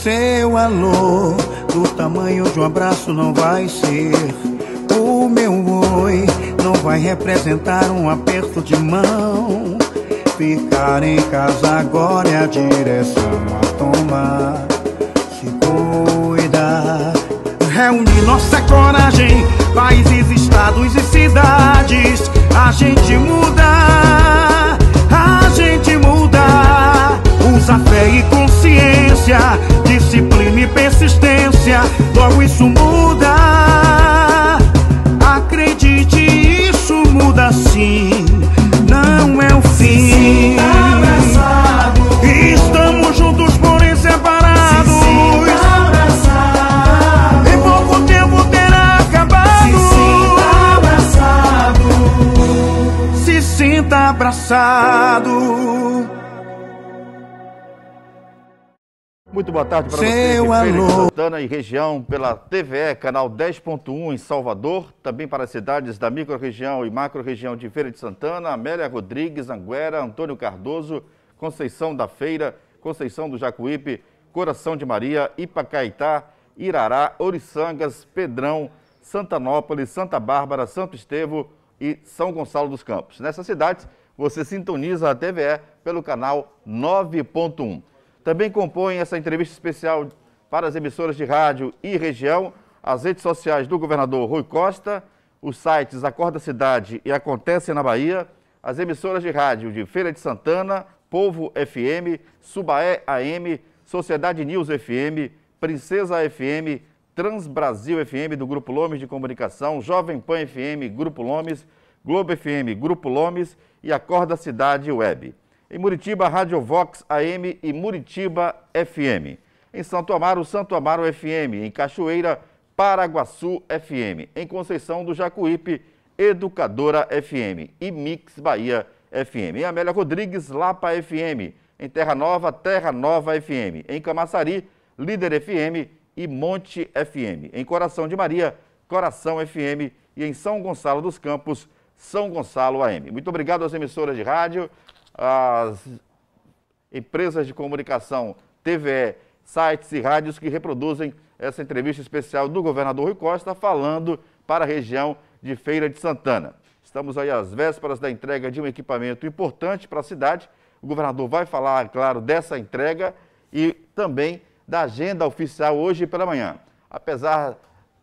Seu alô, do tamanho de um abraço não vai ser. O meu oi não vai representar um aperto de mão. Ficar em casa agora é a direção a tomar. Se cuida. Reunir nossa coragem, países, estados e cidades. A gente muda, a gente muda. Usa fé e consciência, disciplina e persistência. Logo isso muda. Acredite, isso muda sim. Não é o fim. Estamos juntos, porém separados. Em pouco tempo terá acabado. Se sinta abraçado. Muito boa tarde para você de Feira de Santana e região pela TVE, canal 10.1 em Salvador, também para as cidades da micro-região e macro-região de Feira de Santana, Amélia Rodrigues, Anguera, Antônio Cardoso, Conceição da Feira, Conceição do Jacuípe, Coração de Maria, Ipacaitá, Irará, Oriçangas, Pedrão, Santanópolis, Santa Bárbara, Santo Estevão e São Gonçalo dos Campos. Nessas cidades, você sintoniza a TVE pelo canal 9.1. Também compõem essa entrevista especial para as emissoras de rádio e região, as redes sociais do governador Rui Costa, os sites Acorda Cidade e Acontece na Bahia, as emissoras de rádio de Feira de Santana, Povo FM, Subaé AM, Sociedade News FM, Princesa FM, Transbrasil FM do Grupo Lomes de Comunicação, Jovem Pan FM, Grupo Lomes, Globo FM, Grupo Lomes e Acorda Cidade Web. Em Muritiba, Rádio Vox AM e Muritiba FM. Em Santo Amaro, Santo Amaro FM. Em Cachoeira, Paraguaçu FM. Em Conceição do Jacuípe, Educadora FM. E Mix Bahia FM. Em Amélia Rodrigues, Lapa FM. Em Terra Nova, Terra Nova FM. Em Camaçari, Líder FM e Monte FM. Em Coração de Maria, Coração FM. E em São Gonçalo dos Campos, São Gonçalo AM. Muito obrigado às emissoras de rádio, as empresas de comunicação, TVE, sites e rádios que reproduzem essa entrevista especial do governador Rui Costa falando para a região de Feira de Santana. Estamos aí às vésperas da entrega de um equipamento importante para a cidade. O governador vai falar, claro, dessa entrega e também da agenda oficial hoje pela manhã. Apesar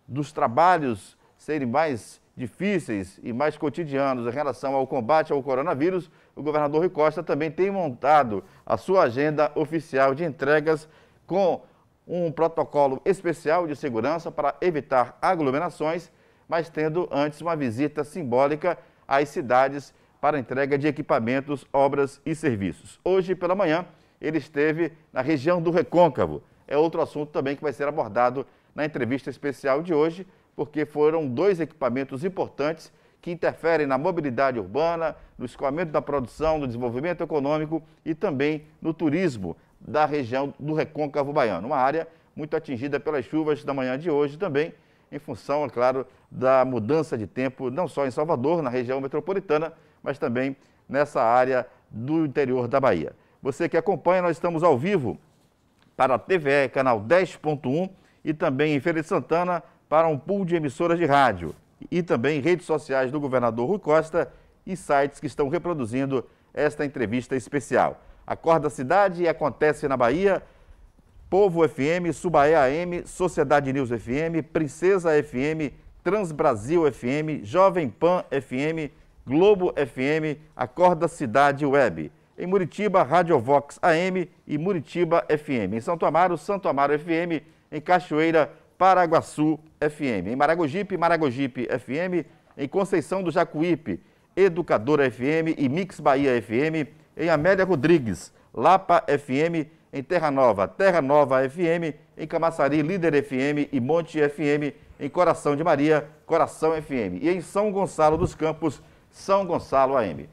dos trabalhos serem mais difíceis e mais cotidianos em relação ao combate ao coronavírus, o governador Rui Costa também tem montado a sua agenda oficial de entregas com um protocolo especial de segurança para evitar aglomerações, mas tendo antes uma visita simbólica às cidades para entrega de equipamentos, obras e serviços. Hoje pela manhã ele esteve na região do Recôncavo. É outro assunto também que vai ser abordado na entrevista especial de hoje, porque foram dois equipamentos importantes que interferem na mobilidade urbana, no escoamento da produção, no desenvolvimento econômico e também no turismo da região do Recôncavo Baiano. Uma área muito atingida pelas chuvas da manhã de hoje também, em função, é claro, da mudança de tempo, não só em Salvador, na região metropolitana, mas também nessa área do interior da Bahia. Você que acompanha, nós estamos ao vivo para a TVE, canal 10.1 e também em Feira de Santana, para um pool de emissoras de rádio e também redes sociais do governador Rui Costa e sites que estão reproduzindo esta entrevista especial. Acorda Cidade e Acontece na Bahia, Povo FM, Subaé AM, Sociedade News FM, Princesa FM, Transbrasil FM, Jovem Pan FM, Globo FM, Acorda Cidade Web. Em Muritiba, Rádio Vox AM e Muritiba FM. Em Santo Amaro, Santo Amaro FM. Em Cachoeira, Paraguaçu FM. Em Maragogipe, Maragogipe FM. Em Conceição do Jacuípe, Educadora FM e Mix Bahia FM. Em Amélia Rodrigues, Lapa FM. Em Terra Nova, Terra Nova FM. Em Camaçari, Líder FM e Monte FM. Em Coração de Maria, Coração FM. E em São Gonçalo dos Campos, São Gonçalo AM.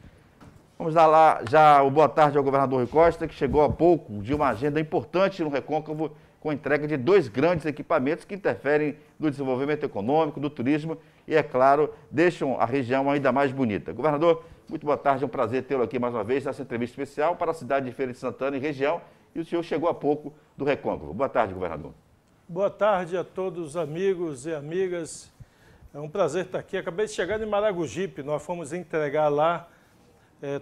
Vamos dar lá já o boa tarde ao governador Rui Costa, que chegou há pouco de uma agenda importante no Recôncavo, com a entrega de dois grandes equipamentos que interferem no desenvolvimento econômico, do turismo e, é claro, deixam a região ainda mais bonita. Governador, muito boa tarde, é um prazer tê-lo aqui mais uma vez nessa entrevista especial para a cidade de Feira de Santana e região E o senhor chegou há pouco do Recôncavo. Boa tarde, governador. Boa tarde a todos os amigos e amigas. É um prazer estar aqui. Acabei de chegar de Maragogipe. Nós fomos entregar lá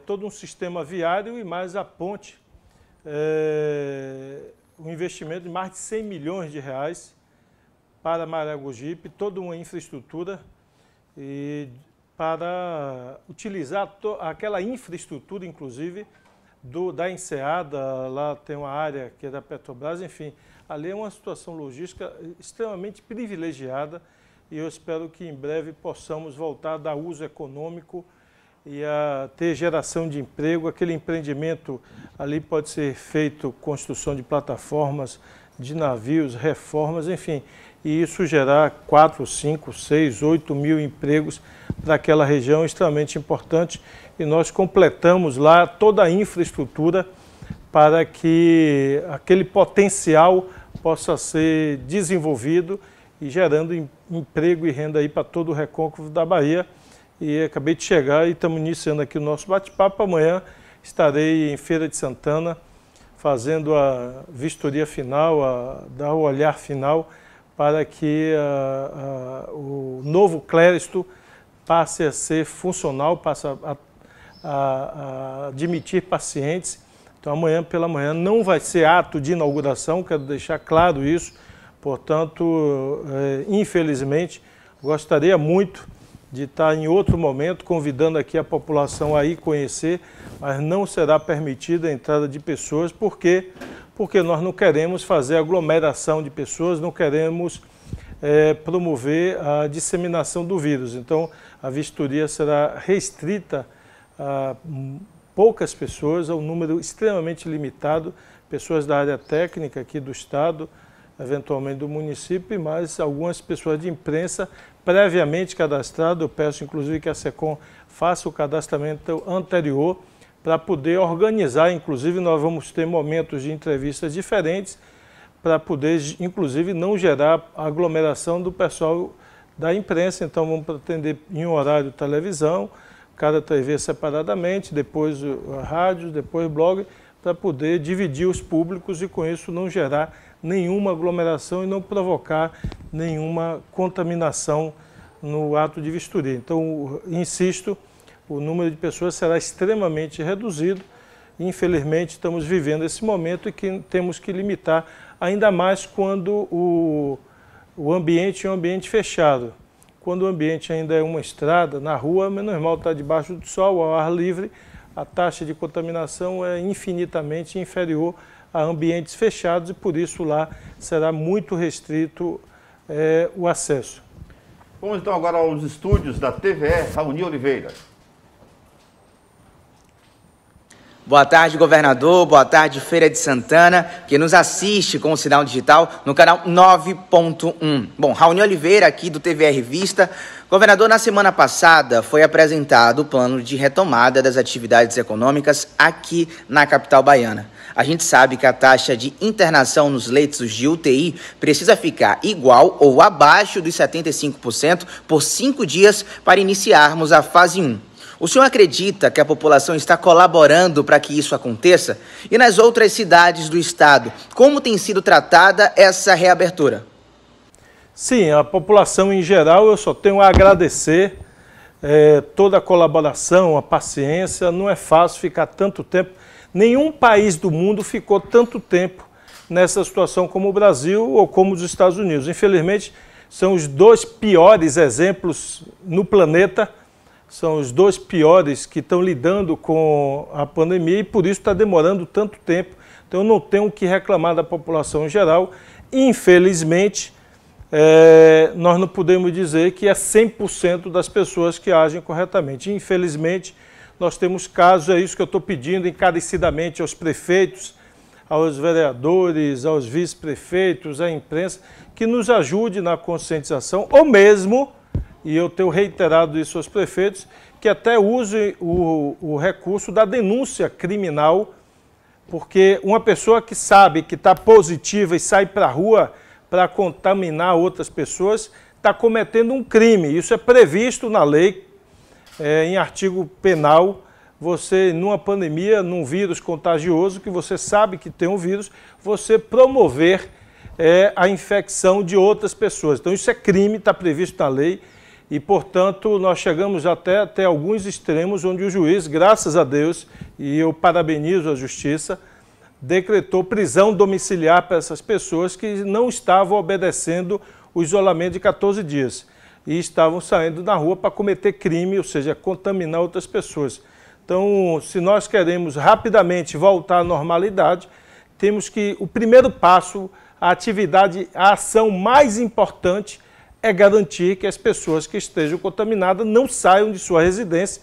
todo um sistema viário e mais a ponte. Um investimento de mais de 100 milhões de reais para Maragogipe, toda uma infraestrutura e para utilizar aquela infraestrutura, inclusive, da Enseada. Lá tem uma área que é da Petrobras, enfim, ali é uma situação logística extremamente privilegiada e eu espero que em breve possamos voltar a dar uso econômico e a ter geração de emprego. Aquele empreendimento ali pode ser feito construção de plataformas, de navios, reformas, enfim, e isso gerar 4, 5, 6, 8 mil empregos para aquela região extremamente importante. E nós completamos lá toda a infraestrutura para que aquele potencial possa ser desenvolvido e gerando emprego e renda aí para todo o Recôncavo da Bahia. E acabei de chegar e estamos iniciando aqui o nosso bate-papo. Amanhã estarei em Feira de Santana fazendo a vistoria final, dar o olhar final para que o novo Cléristo passe a ser funcional, passe a admitir pacientes. Então amanhã pela manhã não vai ser ato de inauguração, quero deixar claro isso. Portanto, infelizmente, gostaria muito de estar em outro momento convidando aqui a população a ir conhecer, mas não será permitida a entrada de pessoas. Por quê? Porque nós não queremos fazer aglomeração de pessoas, não queremos promover a disseminação do vírus. Então, a vistoria será restrita a poucas pessoas, a um número extremamente limitado, pessoas da área técnica aqui do Estado, eventualmente do município, mas algumas pessoas de imprensa previamente cadastradas. Eu peço, inclusive, que a SECOM faça o cadastramento anterior para poder organizar. Inclusive, nós vamos ter momentos de entrevistas diferentes para poder, inclusive, não gerar aglomeração do pessoal da imprensa. Então, vamos pretender em um horário televisão, cada TV separadamente, depois a rádio, depois blog, para poder dividir os públicos e, com isso, não gerar nenhuma aglomeração e não provocar nenhuma contaminação no ato de vistoria. Então, insisto, o número de pessoas será extremamente reduzido. Infelizmente, estamos vivendo esse momento e que temos que limitar, ainda mais quando o ambiente é um ambiente fechado. Quando o ambiente ainda é uma estrada, na rua, é normal estar debaixo do sol, ao ar livre, a taxa de contaminação é infinitamente inferior a ambientes fechados e por isso lá será muito restrito o acesso. Vamos então agora aos estúdios da TVE, Raoni Oliveira. Boa tarde, governador. Boa tarde, Feira de Santana, que nos assiste com o sinal digital no canal 9.1. Bom, Raoni Oliveira, aqui do TVE Revista. Governador, na semana passada foi apresentado o plano de retomada das atividades econômicas aqui na capital baiana. A gente sabe que a taxa de internação nos leitos de UTI precisa ficar igual ou abaixo dos 75% por 5 dias para iniciarmos a fase 1. O senhor acredita que a população está colaborando para que isso aconteça? E nas outras cidades do estado, como tem sido tratada essa reabertura? Sim, a população em geral, eu só tenho a agradecer toda a colaboração, a paciência. Não é fácil ficar tanto tempo. Nenhum país do mundo ficou tanto tempo nessa situação como o Brasil ou como os Estados Unidos. Infelizmente, são os dois piores exemplos no planeta. São os dois piores que estão lidando com a pandemia e por isso está demorando tanto tempo. Então eu não tenho o que reclamar da população em geral. Infelizmente, nós não podemos dizer que é 100% das pessoas que agem corretamente. Infelizmente, nós temos casos, é isso que eu estou pedindo encarecidamente aos prefeitos, aos vereadores, aos vice-prefeitos, à imprensa, que nos ajude na conscientização, ou mesmo, e eu tenho reiterado isso aos prefeitos, que até use o recurso da denúncia criminal, porque uma pessoa que sabe que está positiva e sai para a rua para contaminar outras pessoas, está cometendo um crime. Isso é previsto na lei, em artigo penal, você, numa pandemia, num vírus contagioso, que você sabe que tem um vírus, você promover a infecção de outras pessoas. Então isso é crime, está previsto na lei e, portanto, nós chegamos até alguns extremos onde o juiz, graças a Deus, e eu parabenizo a Justiça, decretou prisão domiciliar para essas pessoas que não estavam obedecendo o isolamento de 14 dias e estavam saindo na rua para cometer crime, ou seja, contaminar outras pessoas. Então, se nós queremos rapidamente voltar à normalidade, temos que, o primeiro passo, a ação mais importante é garantir que as pessoas que estejam contaminadas não saiam de sua residência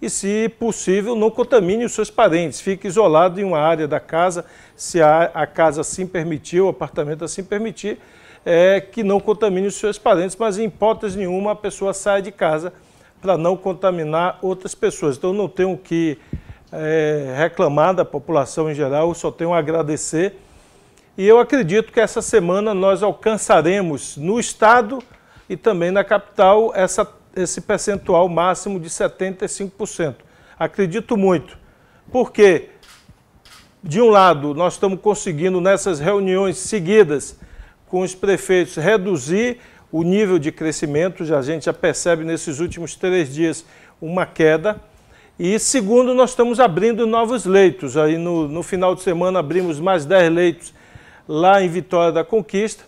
e, se possível, não contamine os seus parentes. Fique isolado em uma área da casa, se a casa assim permitir, o apartamento assim permitir, que não contamine os seus parentes, mas em hipótese nenhuma a pessoa saia de casa para não contaminar outras pessoas. Então não tenho que reclamar da população em geral, só tenho a agradecer. E eu acredito que essa semana nós alcançaremos no estado e também na capital esse percentual máximo de 75%. Acredito muito, porque, de um lado, nós estamos conseguindo, nessas reuniões seguidas com os prefeitos, reduzir o nível de crescimento, a gente já percebe nesses últimos 3 dias uma queda. E, segundo, nós estamos abrindo novos leitos. Aí no final de semana abrimos mais 10 leitos lá em Vitória da Conquista.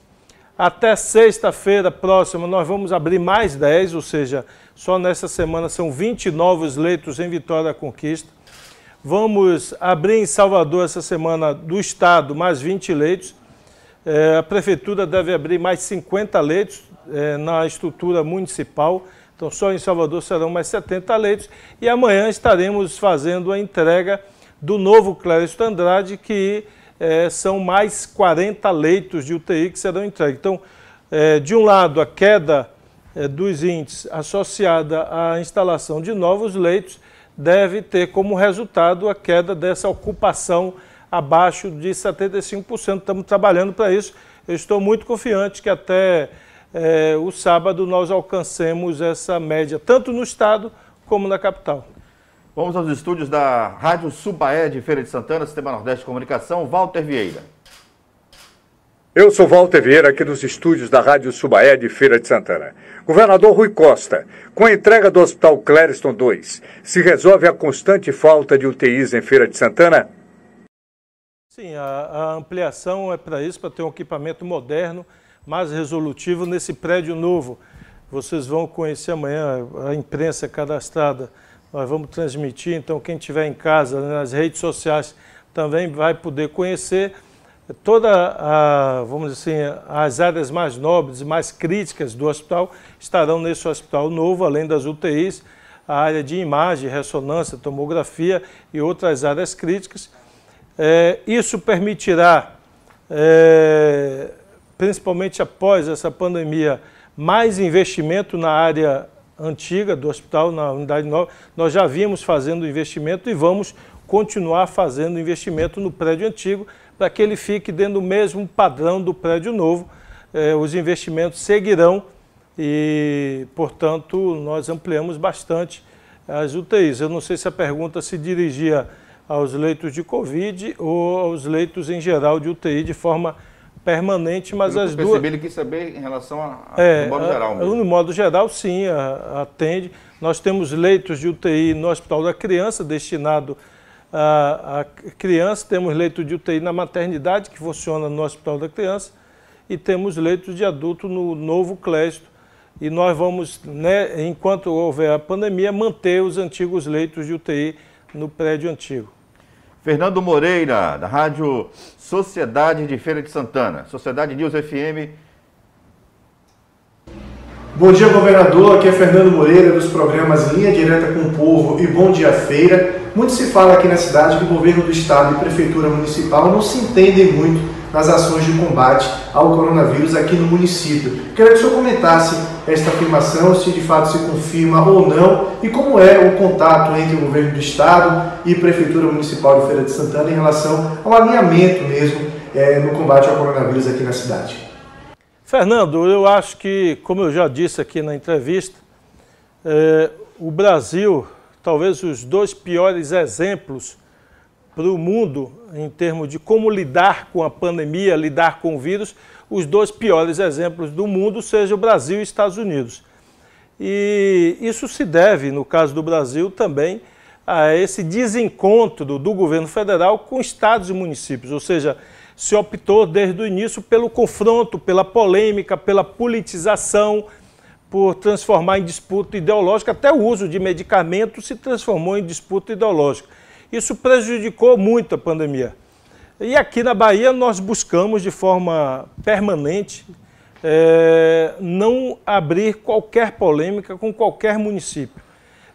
Até sexta-feira próxima nós vamos abrir mais 10, ou seja, só nessa semana são 20 novos leitos em Vitória da Conquista. Vamos abrir em Salvador essa semana do estado mais 20 leitos. A prefeitura deve abrir mais 50 leitos na estrutura municipal. Então só em Salvador serão mais 70 leitos. E amanhã estaremos fazendo a entrega do novo Clériston Andrade, que são mais 40 leitos de UTI que serão entregues. Então, de um lado, a queda dos índices associada à instalação de novos leitos deve ter como resultado a queda dessa ocupação abaixo de 75%. Estamos trabalhando para isso. Eu estou muito confiante que até o sábado nós alcancemos essa média, tanto no estado como na capital. Vamos aos estúdios da Rádio Subaé de Feira de Santana, Sistema Nordeste de Comunicação, Walter Vieira. Eu sou Walter Vieira, aqui dos estúdios da Rádio Subaé de Feira de Santana. Governador Rui Costa, com a entrega do Hospital Clériston II, se resolve a constante falta de UTIs em Feira de Santana? Sim, a ampliação é para isso, para ter um equipamento moderno, mais resolutivo nesse prédio novo. Vocês vão conhecer amanhã a imprensa cadastrada. Nós vamos transmitir, então quem estiver em casa, nas redes sociais, também vai poder conhecer vamos dizer assim, as áreas mais nobres e mais críticas do hospital estarão nesse hospital novo, além das UTIs, a área de imagem, ressonância, tomografia e outras áreas críticas. Isso permitirá, principalmente após essa pandemia, mais investimento na área antiga do hospital, na unidade nova. Nós já vínhamos fazendo investimento e vamos continuar fazendo investimento no prédio antigo para que ele fique dentro do mesmo padrão do prédio novo. Os investimentos seguirão e, portanto, nós ampliamos bastante as UTIs. Eu não sei se a pergunta se dirigia aos leitos de Covid ou aos leitos em geral de UTI de forma permanente, mas as duas... Ele quis saber em relação ao modo geral mesmo. No modo geral, sim, atende. Nós temos leitos de UTI no Hospital da Criança, destinado a criança, temos leito de UTI na maternidade, que funciona no Hospital da Criança, e temos leitos de adulto no novo Clériston. E nós vamos, enquanto houver a pandemia, manter os antigos leitos de UTI no prédio antigo. Fernando Moreira, da Rádio Sociedade de Feira de Santana, Sociedade News FM. Bom dia, governador. Aqui é Fernando Moreira, dos programas Linha Direta com o Povo e Bom Dia Feira. Muito se fala aqui na cidade que o governo do estado e prefeitura municipal não se entendem muito nas ações de combate ao coronavírus aqui no município. Queria que o senhor comentasse esta afirmação, se de fato se confirma ou não, e como é o contato entre o governo do estado e prefeitura municipal de Feira de Santana em relação ao alinhamento mesmo no combate ao coronavírus aqui na cidade. Fernando, eu acho que, como eu já disse aqui na entrevista, o Brasil talvez os dois piores exemplos para o mundo, em termos de como lidar com a pandemia, lidar com o vírus, os dois piores exemplos do mundo sejam o Brasil e Estados Unidos. E isso se deve, no caso do Brasil, também a esse desencontro do governo federal com estados e municípios, ou seja, se optou desde o início pelo confronto, pela polêmica, pela politização, por transformar em disputa ideológica, até o uso de medicamentos se transformou em disputa ideológica. Isso prejudicou muito a pandemia. E aqui na Bahia nós buscamos de forma permanente não abrir qualquer polêmica com qualquer município.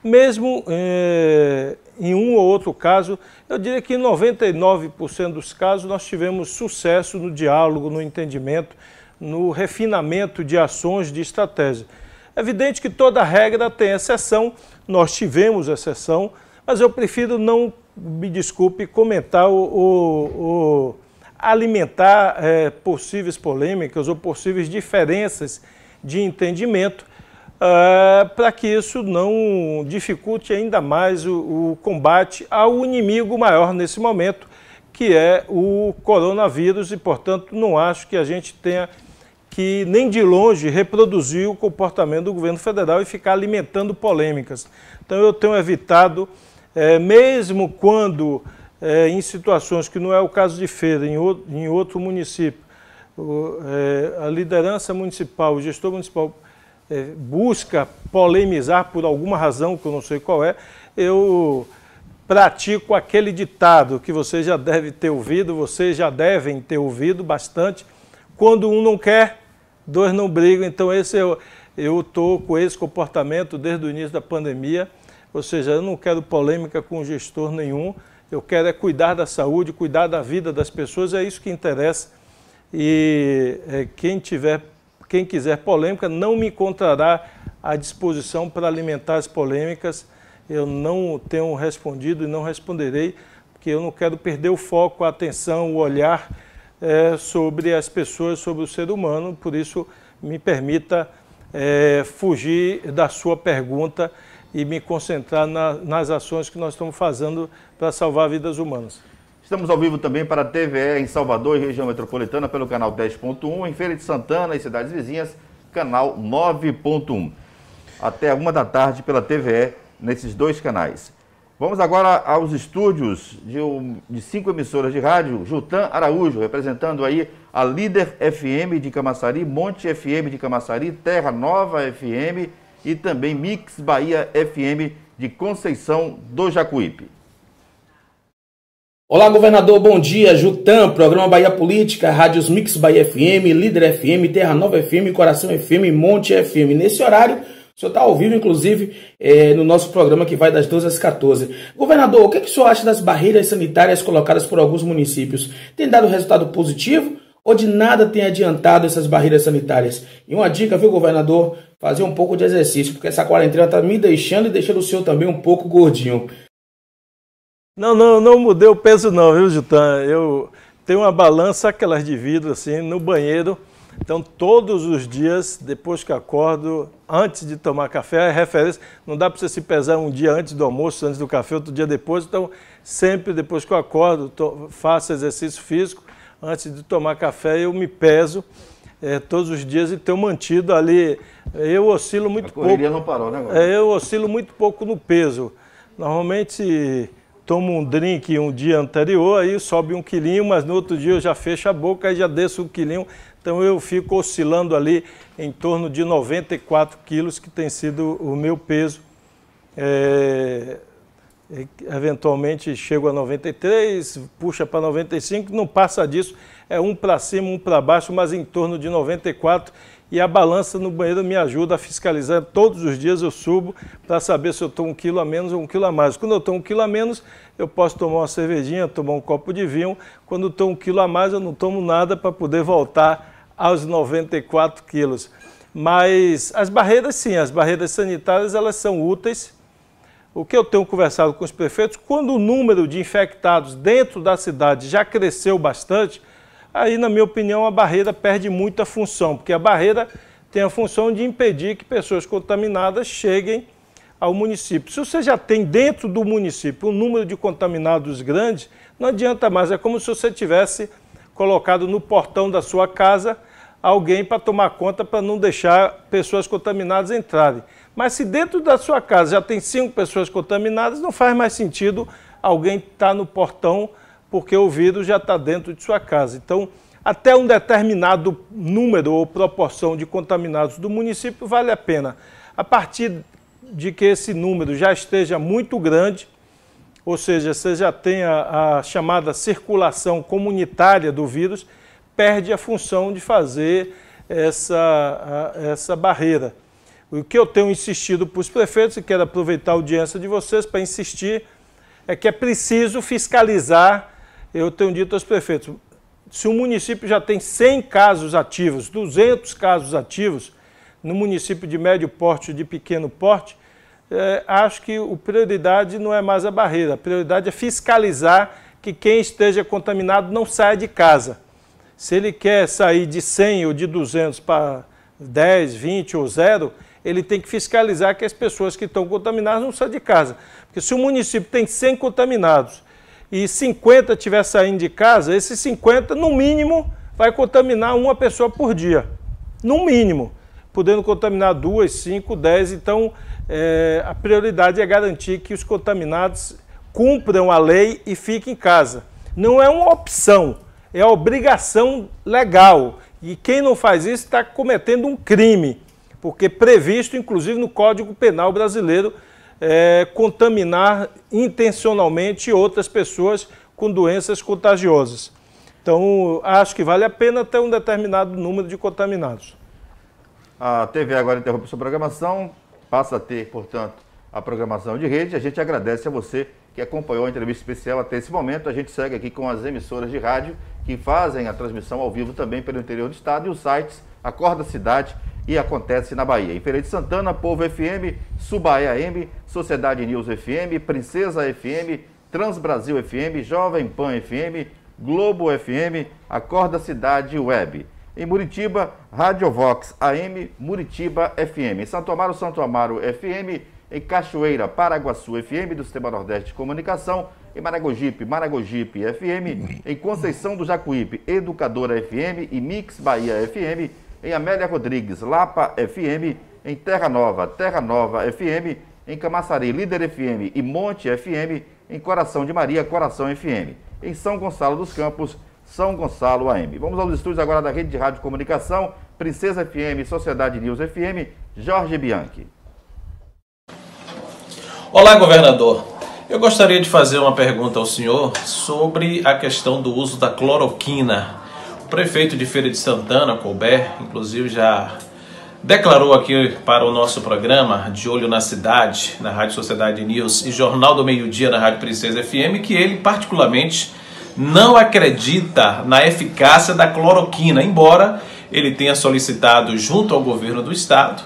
Mesmo em um ou outro caso, eu diria que em 99% dos casos nós tivemos sucesso no diálogo, no entendimento, no refinamento de ações, de estratégia. É evidente que toda regra tem exceção, nós tivemos exceção, mas eu prefiro não, me desculpe, comentar ou alimentar possíveis polêmicas ou possíveis diferenças de entendimento, para que isso não dificulte ainda mais o combate ao inimigo maior nesse momento, que é o coronavírus, e, portanto, não acho que a gente tenha que, nem de longe, reproduzir o comportamento do governo federal e ficar alimentando polêmicas. Então, eu tenho evitado, mesmo quando, em situações que não é o caso de Feira, em outro município, a liderança municipal, o gestor municipal, busca polemizar por alguma razão, que eu não sei qual é, eu pratico aquele ditado que vocês já devem ter ouvido, bastante: quando um não quer, dois não brigam. Então eu estou com esse comportamento desde o início da pandemia, ou seja, eu não quero polêmica com gestor nenhum, eu quero cuidar da saúde, cuidar da vida das pessoas, é isso que interessa. E quem quiser polêmica não me encontrará à disposição para alimentar as polêmicas. Eu não tenho respondido e não responderei, porque eu não quero perder o foco, a atenção, o olhar sobre as pessoas, sobre o ser humano. Por isso, me permita fugir da sua pergunta e me concentrar nas ações que nós estamos fazendo para salvar vidas humanas. Estamos ao vivo também para a TVE em Salvador e região metropolitana pelo canal 10.1, em Feira de Santana e cidades vizinhas, canal 9.1. Até 1 da tarde pela TVE nesses dois canais. Vamos agora aos estúdios de 5 emissoras de rádio. Jutan Araújo, representando aí a Líder FM de Camaçari, Monte FM de Camaçari, Terra Nova FM e também Mix Bahia FM de Conceição do Jacuípe. Olá, governador, bom dia. Jutan, programa Bahia Política, rádios Mix Bahia FM, Líder FM, Terra Nova FM, Coração FM, Monte FM. Nesse horário, o senhor está ao vivo, inclusive, no nosso programa que vai das 12 às 14. Governador, o que o senhor acha das barreiras sanitárias colocadas por alguns municípios? Tem dado resultado positivo ou de nada tem adiantado essas barreiras sanitárias? E uma dica, viu, governador? Fazer um pouco de exercício, porque essa quarentena está me deixando e deixando o senhor também um pouco gordinho. Não mudei o peso não, viu, Jutan? Eu tenho uma balança, aquelas de vidro, assim, no banheiro. Então, todos os dias, depois que acordo, antes de tomar café, é referência. Não dá para você se pesar um dia antes do almoço, antes do café, outro dia depois. Então, sempre depois que eu acordo, faço exercício físico. Antes de tomar café, eu me peso todos os dias e tenho mantido ali. Eu oscilo muito pouco. A correria não parou, né, agora? Eu oscilo muito pouco no peso. Normalmente tomo um drink um dia anterior, aí sobe 1 quilinho, mas no outro dia eu já fecho a boca e já desço 1 quilinho. Então eu fico oscilando ali em torno de 94 quilos, que tem sido o meu peso. Eventualmente chego a 93, puxa para 95, não passa disso, é um para cima, um para baixo, mas em torno de 94. E a balança no banheiro me ajuda a fiscalizar. Todos os dias eu subo para saber se eu estou 1 quilo a menos ou 1 quilo a mais. Quando eu estou 1 quilo a menos, eu posso tomar uma cervejinha, tomar um copo de vinho. Quando eu estou 1 quilo a mais, eu não tomo nada para poder voltar aos 94 quilos. Mas as barreiras, sim, as barreiras sanitárias, elas são úteis. O que eu tenho conversado com os prefeitos, quando o número de infectados dentro da cidade já cresceu bastante, aí, na minha opinião, a barreira perde muita função, porque a barreira tem a função de impedir que pessoas contaminadas cheguem ao município. Se você já tem dentro do município um número de contaminados grande, não adianta mais, é como se você tivesse colocado no portão da sua casa alguém para tomar conta, para não deixar pessoas contaminadas entrarem. Mas se dentro da sua casa já tem 5 pessoas contaminadas, não faz mais sentido alguém estar no portão, porque o vírus já está dentro de sua casa. Então, até um determinado número ou proporção de contaminados do município vale a pena. A partir de que esse número já esteja muito grande, ou seja, você já tem a chamada circulação comunitária do vírus, perde a função de fazer essa barreira. O que eu tenho insistido para os prefeitos, e quero aproveitar a audiência de vocês para insistir, é que é preciso fiscalizar. Eu tenho dito aos prefeitos, se o município já tem 100 casos ativos, 200 casos ativos, no município de médio porte e de pequeno porte, acho que a prioridade não é mais a barreira, a prioridade é fiscalizar que quem esteja contaminado não saia de casa. Se ele quer sair de 100 ou de 200 para 10, 20 ou 0, ele tem que fiscalizar que as pessoas que estão contaminadas não saiam de casa. Porque se o município tem 100 contaminados e 50 estiver saindo de casa, esses 50, no mínimo, vai contaminar uma pessoa por dia. No mínimo. Podendo contaminar 2, 5, 10. Então, a prioridade é garantir que os contaminados cumpram a lei e fiquem em casa. Não é uma opção, é a obrigação legal. E quem não faz isso está cometendo um crime, porque é previsto, inclusive, no Código Penal brasileiro, contaminar intencionalmente outras pessoas com doenças contagiosas. Então, acho que vale a pena ter um determinado número de contaminados. A TV agora interrompe sua programação, passa a ter, portanto, a programação de rede. A gente agradece a você que acompanhou a entrevista especial até esse momento. A gente segue aqui com as emissoras de rádio que fazem a transmissão ao vivo também pelo interior do estado e os sites Acorda Cidade e Acontece na Bahia. Em Feira de Santana, Povo FM, Subaé AM, Sociedade News FM, Princesa FM, Transbrasil FM, Jovem Pan FM, Globo FM, Acorda Cidade Web. Em Muritiba, Rádio Vox AM, Muritiba FM. Em Santo Amaro, Santo Amaro FM. Em Cachoeira, Paraguaçu FM, do Sistema Nordeste de Comunicação. Em Maragogipe, Maragogipe FM. Em Conceição do Jacuípe, Educadora FM e Mix Bahia FM. Em Amélia Rodrigues, Lapa FM. Em Terra Nova FM. Em Camaçari, Líder FM e Monte FM. Em Coração de Maria, Coração FM. Em São Gonçalo dos Campos, São Gonçalo AM. Vamos aos estúdios agora da Rede de Rádio Comunicação, Princesa FM, Sociedade News FM, Jorge Bianchi. Olá, governador. Eu gostaria de fazer uma pergunta ao senhor sobre a questão do uso da cloroquina. O prefeito de Feira de Santana, Colbert, inclusive já declarou aqui para o nosso programa De Olho na Cidade, na Rádio Sociedade News e Jornal do Meio-Dia na Rádio Princesa FM, que ele particularmente não acredita na eficácia da cloroquina, embora ele tenha solicitado junto ao governo do estado,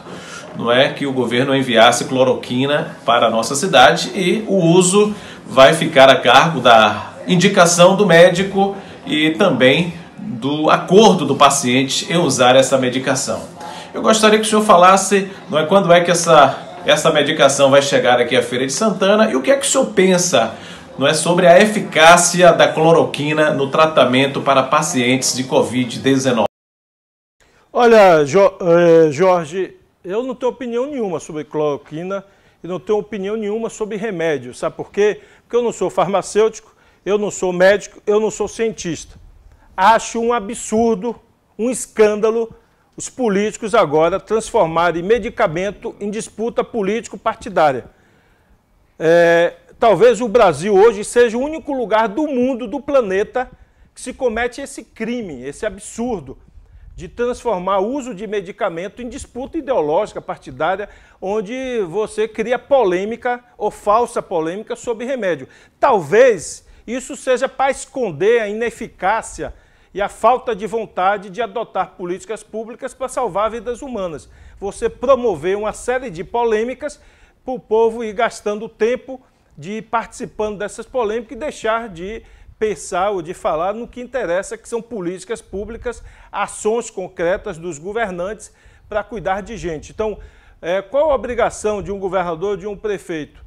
não é, que o governo enviasse cloroquina para a nossa cidade, e o uso vai ficar a cargo da indicação do médico e também do acordo do paciente em usar essa medicação. Eu gostaria que o senhor falasse, não é, quando é que essa medicação vai chegar aqui à Feira de Santana e o que é que o senhor pensa, não é, sobre a eficácia da cloroquina no tratamento para pacientes de Covid-19. Olha, Jorge, eu não tenho opinião nenhuma sobre cloroquina e não tenho opinião nenhuma sobre remédio. Sabe por quê? Porque eu não sou farmacêutico, eu não sou médico, eu não sou cientista. Acho um absurdo, um escândalo, os políticos agora transformarem medicamento em disputa político-partidária. Talvez o Brasil hoje seja o único lugar do mundo, do planeta, que se comete esse crime, esse absurdo de transformar o uso de medicamento em disputa ideológica partidária, onde você cria polêmica ou falsa polêmica sobre remédio. Talvez isso seja para esconder a ineficácia e a falta de vontade de adotar políticas públicas para salvar vidas humanas. Você promover uma série de polêmicas para o povo ir gastando tempo de ir participando dessas polêmicas e deixar de pensar ou de falar no que interessa, que são políticas públicas, ações concretas dos governantes para cuidar de gente. Então, Qual a obrigação de um governador, de um prefeito?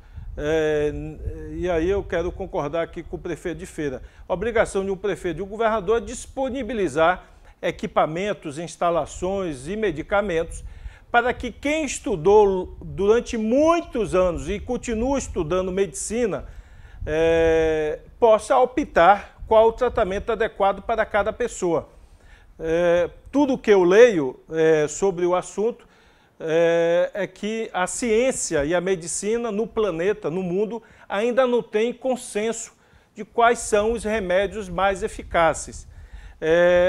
E aí eu quero concordar aqui com o prefeito de Feira. A obrigação de um prefeito e de um governador é disponibilizar equipamentos, instalações e medicamentos para que quem estudou durante muitos anos e continua estudando medicina possa optar qual o tratamento adequado para cada pessoa. Tudo que eu leio sobre o assunto é que a ciência e a medicina no planeta, no mundo, ainda não tem consenso de quais são os remédios mais eficazes.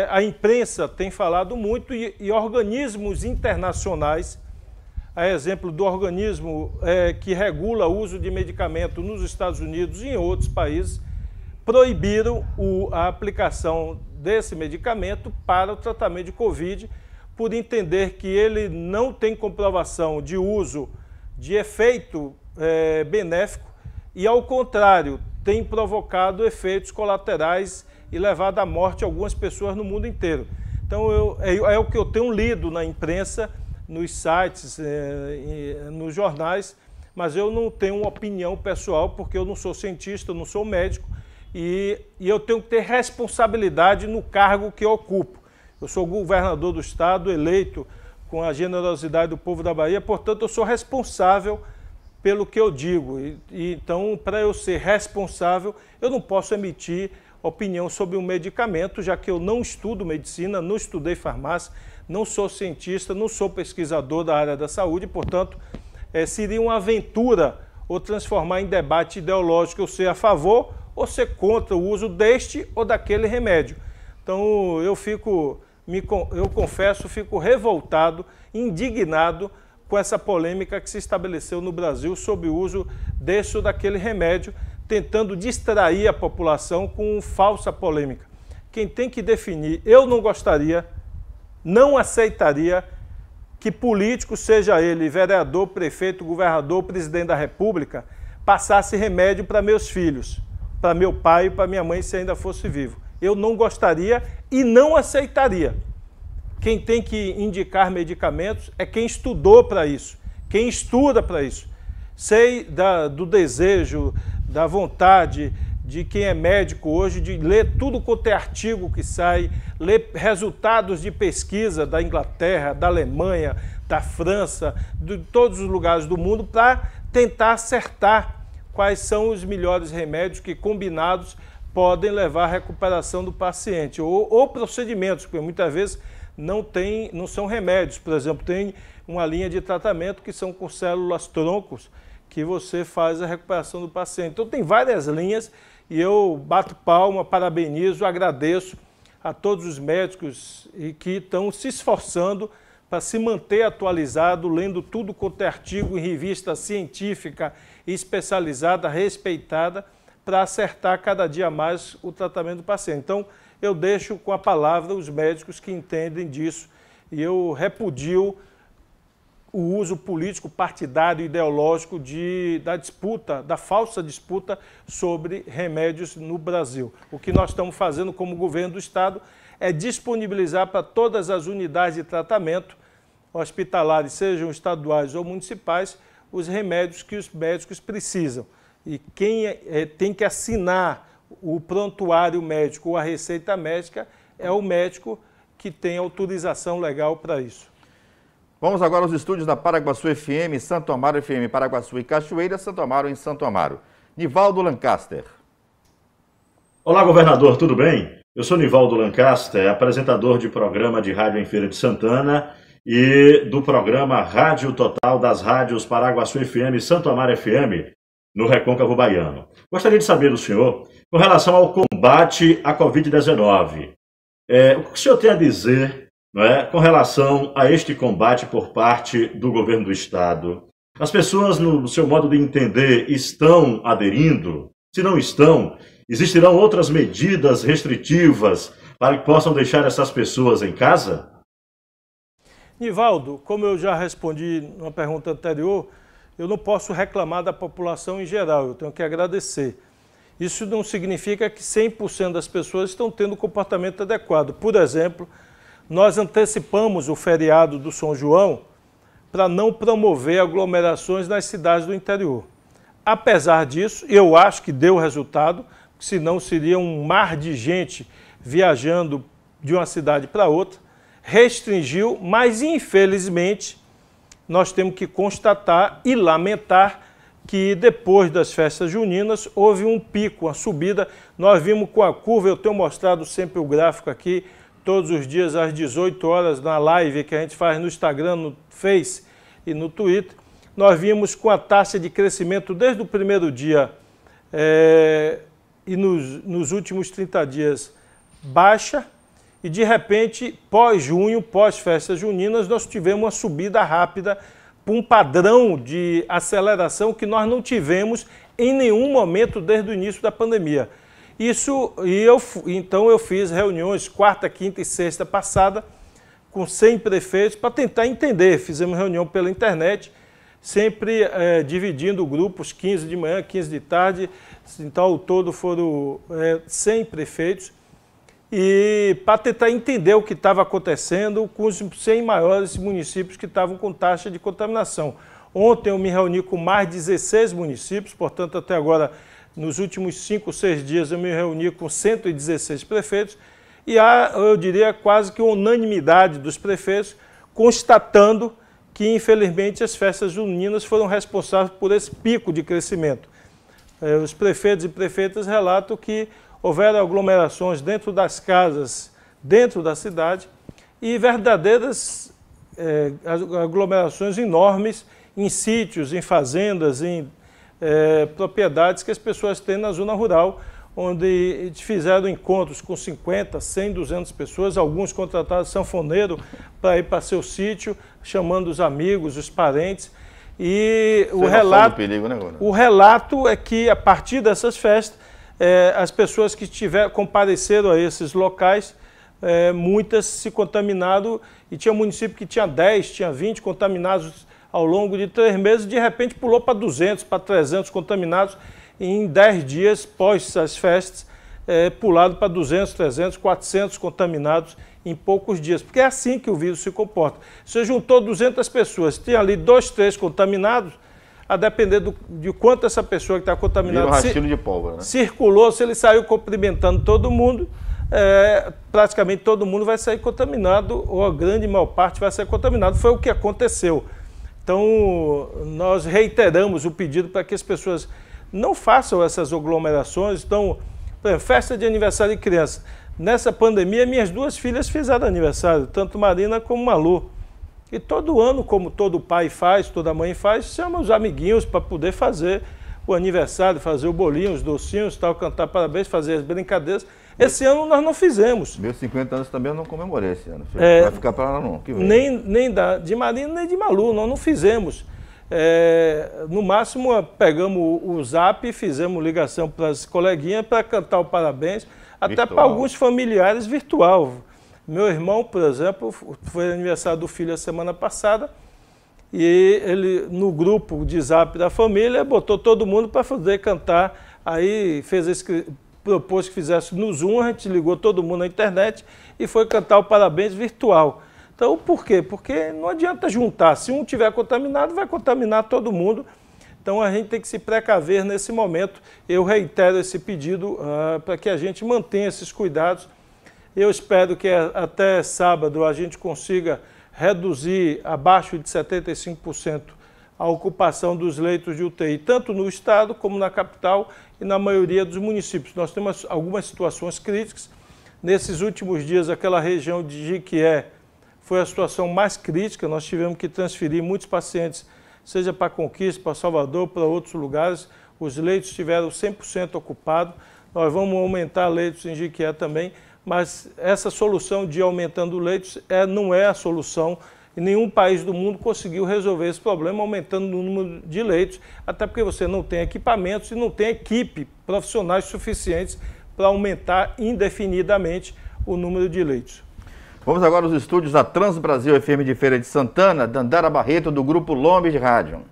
A imprensa tem falado muito e organismos internacionais, a exemplo do organismo que regula o uso de medicamento nos Estados Unidos e em outros países, proibiram a aplicação desse medicamento para o tratamento de Covid, por entender que ele não tem comprovação de uso, de efeito benéfico, e, ao contrário, tem provocado efeitos colaterais e levado à morte algumas pessoas no mundo inteiro. Então, é o que eu tenho lido na imprensa, nos sites, nos jornais, mas eu não tenho uma opinião pessoal, porque eu não sou cientista, eu não sou médico, e eu tenho que ter responsabilidade no cargo que eu ocupo. Eu sou governador do estado, eleito com a generosidade do povo da Bahia, portanto, eu sou responsável pelo que eu digo. Então, para eu ser responsável, eu não posso emitir opinião sobre um medicamento, já que eu não estudo medicina, não estudei farmácia, não sou cientista, não sou pesquisador da área da saúde, portanto, seria uma aventura ou transformar em debate ideológico eu ser a favor ou ser contra o uso deste ou daquele remédio. Então, eu confesso, fico revoltado, indignado com essa polêmica que se estabeleceu no Brasil sobre o uso desse ou daquele remédio, tentando distrair a população com falsa polêmica. Quem tem que definir, eu não gostaria, não aceitaria que político, seja ele vereador, prefeito, governador, presidente da República, passasse remédio para meus filhos, para meu pai e para minha mãe, se ainda fosse vivo. Eu não gostaria e não aceitaria. Quem tem que indicar medicamentos é quem estudou para isso, quem estuda para isso. Sei do desejo, da vontade de quem é médico hoje de ler tudo quanto é artigo que sai, ler resultados de pesquisa da Inglaterra, da Alemanha, da França, de todos os lugares do mundo, para tentar acertar quais são os melhores remédios que, combinados, podem levar à recuperação do paciente, ou procedimentos, porque muitas vezes não são remédios. Por exemplo, tem uma linha de tratamento que são com células troncos, que você faz a recuperação do paciente. Então tem várias linhas e eu bato palma, parabenizo, agradeço a todos os médicos que estão se esforçando para se manter atualizado, lendo tudo quanto é artigo em revista científica especializada, respeitada, para acertar cada dia mais o tratamento do paciente. Então, eu deixo com a palavra os médicos que entendem disso e eu repudio o uso político, partidário, ideológico da disputa, da falsa disputa sobre remédios no Brasil. O que nós estamos fazendo como governo do Estado é disponibilizar para todas as unidades de tratamento hospitalares, sejam estaduais ou municipais, os remédios que os médicos precisam. E quem tem que assinar o prontuário médico ou a receita médica é o médico que tem autorização legal para isso. Vamos agora aos estúdios da Paraguaçu FM, Santo Amaro FM, Paraguaçu e Cachoeira, Santo Amaro em Santo Amaro. Nivaldo Lancaster. Olá, governador, tudo bem? Eu sou Nivaldo Lancaster, apresentador de programa de rádio em Feira de Santana e do programa Rádio Total das rádios Paraguaçu FM e Santo Amaro FM, no Recôncavo Baiano. Gostaria de saber do senhor, com relação ao combate à Covid-19, o que o senhor tem a dizer, não é, com relação a este combate por parte do governo do Estado? As pessoas, no seu modo de entender, estão aderindo? Se não estão, existirão outras medidas restritivas para que possam deixar essas pessoas em casa? Nivaldo, como eu já respondi numa pergunta anterior, eu não posso reclamar da população em geral, eu tenho que agradecer. Isso não significa que 100% das pessoas estão tendo um comportamento adequado. Por exemplo, nós antecipamos o feriado do São João para não promover aglomerações nas cidades do interior. Apesar disso, eu acho que deu resultado, senão seria um mar de gente viajando de uma cidade para outra. Restringiu, mas infelizmente nós temos que constatar e lamentar que depois das festas juninas houve um pico, uma subida. Nós vimos com a curva, eu tenho mostrado sempre o gráfico aqui, todos os dias às 18 horas na live que a gente faz no Instagram, no Face e no Twitter. Nós vimos com a taxa de crescimento desde o primeiro dia e nos últimos 30 dias baixa, e de repente, pós-junho, pós-festas juninas, nós tivemos uma subida rápida para um padrão de aceleração que nós não tivemos em nenhum momento desde o início da pandemia. Então eu fiz reuniões quarta, quinta e sexta passada com 100 prefeitos para tentar entender. Fizemos reunião pela internet, sempre dividindo grupos, 15 de manhã, 15 de tarde, então ao todo foram 100 prefeitos, e para tentar entender o que estava acontecendo com os 100 maiores municípios que estavam com taxa de contaminação. Ontem eu me reuni com mais de 16 municípios, portanto até agora, nos últimos 5, 6 dias eu me reuni com 116 prefeitos, e há, eu diria, quase que unanimidade dos prefeitos constatando que, infelizmente, as festas juninas foram responsáveis por esse pico de crescimento. Os prefeitos e prefeitas relatam que houveram aglomerações dentro das casas, dentro da cidade, e verdadeiras aglomerações enormes em sítios, em fazendas, em propriedades que as pessoas têm na zona rural, onde fizeram encontros com 50, 100, 200 pessoas, alguns contrataram sanfoneiro para ir para seu sítio, chamando os amigos, os parentes. E o relato é que, a partir dessas festas, as pessoas que compareceram a esses locais, muitas se contaminaram, e tinha município que tinha 10, tinha 20 contaminados ao longo de 3 meses, de repente pulou para 200, para 300 contaminados, e em 10 dias pós as festas, pulado para 200, 300, 400 contaminados em poucos dias, porque é assim que o vírus se comporta. Você juntou 200 pessoas, tinha ali 2, 3 contaminados, a depender de quanto essa pessoa que está contaminada de pólvora, né? Circulou, se ele saiu cumprimentando todo mundo, praticamente todo mundo vai sair contaminado, ou a grande maior parte vai ser contaminado. Foi o que aconteceu. Então, nós reiteramos o pedido para que as pessoas não façam essas aglomerações. Então, por exemplo, festa de aniversário de criança. Nessa pandemia, minhas 2 filhas fizeram aniversário, tanto Marina como Malu. E todo ano, como todo pai faz, toda mãe faz, chama os amiguinhos para poder fazer o aniversário, fazer o bolinho, os docinhos, tal, cantar parabéns, fazer as brincadeiras. Esse ano nós não fizemos. Meus 50 anos também eu não comemorei esse ano. Vai ficar para lá não. Nem de Marina, nem de Malu, nós não fizemos. No máximo, pegamos o Zap e fizemos ligação para as coleguinhas para cantar o parabéns, até para alguns familiares virtual. Meu irmão, por exemplo, foi aniversário do filho a semana passada, e ele, no grupo de Zap da família, botou todo mundo para poder cantar. Aí propôs que fizesse no Zoom, a gente ligou todo mundo na internet e foi cantar o parabéns virtual. Então, por quê? Porque não adianta juntar. Se um tiver contaminado, vai contaminar todo mundo. Então, a gente tem que se precaver nesse momento. Eu reitero esse pedido para que a gente mantenha esses cuidados. Eu espero que até sábado a gente consiga reduzir abaixo de 75% a ocupação dos leitos de UTI, tanto no estado como na capital e na maioria dos municípios. Nós temos algumas situações críticas. Nesses últimos dias, aquela região de Jiquié foi a situação mais crítica. Nós tivemos que transferir muitos pacientes, seja para Conquista, para Salvador, para outros lugares. Os leitos estiveram 100% ocupados. Nós vamos aumentar leitos em Jiquié também, mas essa solução de aumentando leitos não é a solução. E nenhum país do mundo conseguiu resolver esse problema aumentando o número de leitos, até porque você não tem equipamentos e não tem equipe, profissionais suficientes para aumentar indefinidamente o número de leitos. Vamos agora aos estúdios da Transbrasil FM de Feira de Santana, Dandara Barreto, do Grupo Lombe de Rádio.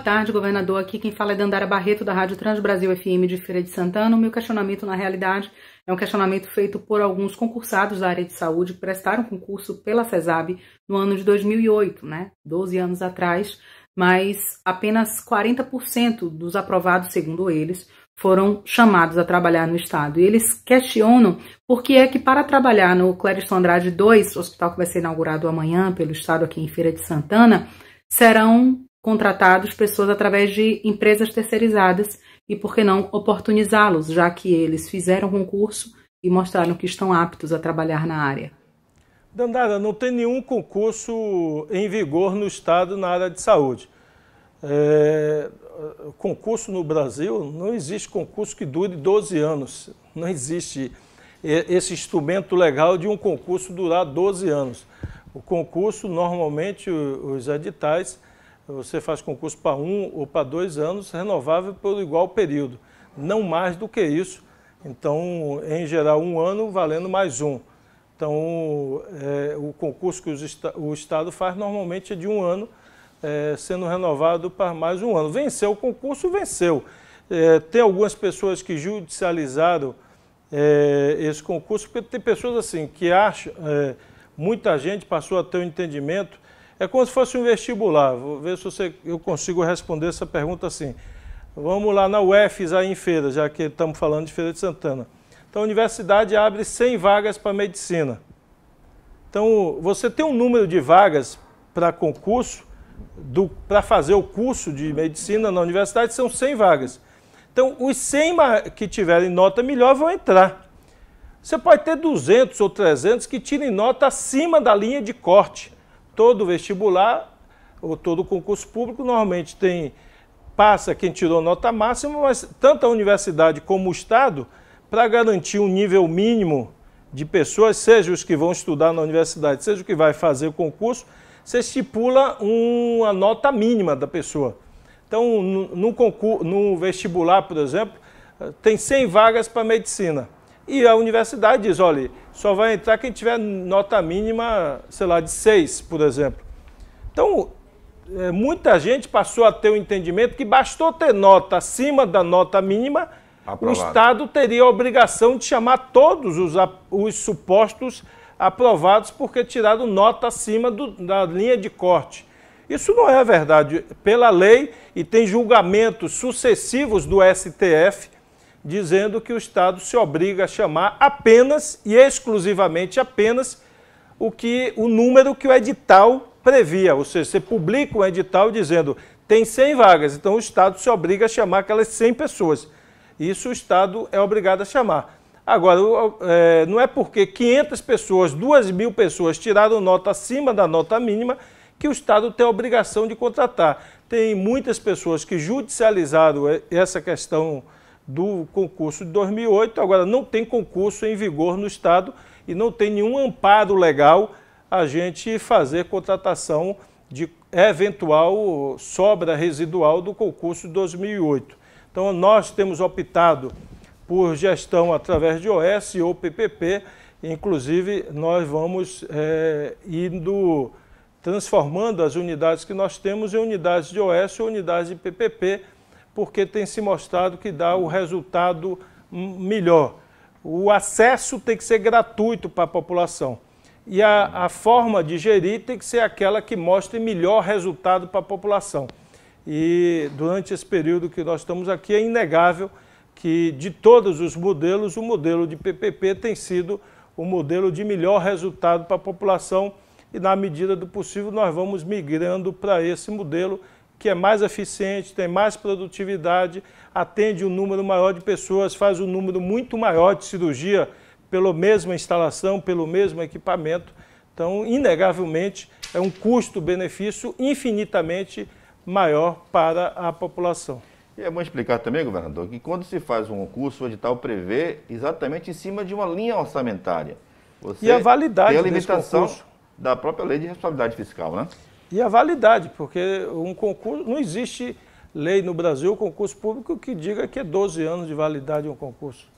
tarde, governador. Aqui quem fala é Dandara Barreto, da Rádio Transbrasil FM de Feira de Santana. O meu questionamento, na realidade, é um questionamento feito por alguns concursados da área de saúde que prestaram concurso pela CESAB no ano de 2008, né? 12 anos atrás, mas apenas 40% dos aprovados, segundo eles, foram chamados a trabalhar no estado. E eles questionam por que é que para trabalhar no Clériston Andrade 2, hospital que vai ser inaugurado amanhã pelo estado aqui em Feira de Santana, serão contratados pessoas através de empresas terceirizadas e por que não oportunizá-los, já que eles fizeram concurso e mostraram que estão aptos a trabalhar na área. Dandara, não tem nenhum concurso em vigor no estado na área de saúde. Concurso no Brasil, não existe concurso que dure 12 anos. Não existe esse instrumento legal de um concurso durar 12 anos. O concurso, normalmente, os editais, você faz concurso para 1 ou para 2 anos, renovável por igual período. Não mais do que isso. Então, em geral, 1 ano valendo mais 1. Então, o concurso que o Estado faz normalmente é de 1 ano, sendo renovado para mais 1 ano. Venceu o concurso, venceu. Tem algumas pessoas que judicializaram esse concurso, porque tem pessoas assim que acham, muita gente passou a ter um entendimento, é como se fosse um vestibular. Vou ver se eu consigo responder essa pergunta assim. Vamos lá na UFES aí em Feira, já que estamos falando de Feira de Santana. Então a universidade abre 100 vagas para medicina. Então você tem um número de vagas para concurso, para fazer o curso de medicina na universidade, são 100 vagas. Então, os 100 que tiverem nota melhor vão entrar. Você pode ter 200 ou 300 que tirem nota acima da linha de corte. Todo vestibular, ou todo concurso público, normalmente passa quem tirou nota máxima, mas tanto a universidade como o Estado, para garantir um nível mínimo de pessoas, seja os que vão estudar na universidade, seja o que vai fazer o concurso, você estipula uma nota mínima da pessoa. Então, no vestibular, por exemplo, tem 100 vagas para medicina. E a universidade diz, olha, só vai entrar quem tiver nota mínima, sei lá, de 6, por exemplo. Então, muita gente passou a ter o entendimento que bastou ter nota acima da nota mínima, aprovado. O Estado teria a obrigação de chamar todos os supostos aprovados porque tiraram nota acima da linha de corte. Isso não é verdade. Pela lei, e tem julgamentos sucessivos do STF, dizendo que o Estado se obriga a chamar apenas e exclusivamente apenas o número que o edital previa. Ou seja, você publica um edital dizendo tem 100 vagas, então o Estado se obriga a chamar aquelas 100 pessoas. Isso o Estado é obrigado a chamar. Agora, não é porque 500 pessoas, 2.000 pessoas tiraram nota acima da nota mínima que o Estado tem a obrigação de contratar. Tem muitas pessoas que judicializaram essa questão do concurso de 2008, agora não tem concurso em vigor no Estado e não tem nenhum amparo legal a gente fazer contratação de eventual sobra residual do concurso de 2008. Então, nós temos optado por gestão através de OS ou PPP, inclusive nós vamos transformando as unidades que nós temos em unidades de OS ou unidades de PPP, porque tem se mostrado que dá o resultado melhor. O acesso tem que ser gratuito para a população. E a forma de gerir tem que ser aquela que mostre melhor resultado para a população. E durante esse período que nós estamos aqui, é inegável que de todos os modelos, o modelo de PPP tem sido o modelo de melhor resultado para a população e, na medida do possível, nós vamos migrando para esse modelo que é mais eficiente, tem mais produtividade, atende um número maior de pessoas, faz um número muito maior de cirurgia pela mesma instalação, pelo mesmo equipamento. Então, inegavelmente, é um custo-benefício infinitamente maior para a população. E é bom explicar também, governador, que quando se faz um concurso, o edital prevê exatamente em cima de uma linha orçamentária. E a validade tem a limitação da própria lei de responsabilidade fiscal, né? E a validade, porque um concurso, não existe lei no Brasil, concurso público, que diga que é 12 anos de validade um concurso.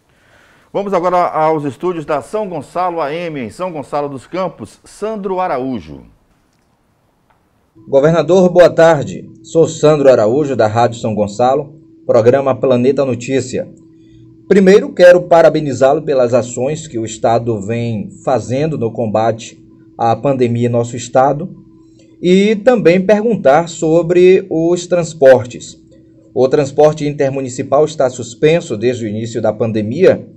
Vamos agora aos estúdios da São Gonçalo AM, em São Gonçalo dos Campos, Sandro Araújo. Governador, boa tarde. Sou Sandro Araújo, da Rádio São Gonçalo, programa Planeta Notícia. Primeiro, quero parabenizá-lo pelas ações que o Estado vem fazendo no combate à pandemia em nosso Estado e também perguntar sobre os transportes. O transporte intermunicipal está suspenso desde o início da pandemia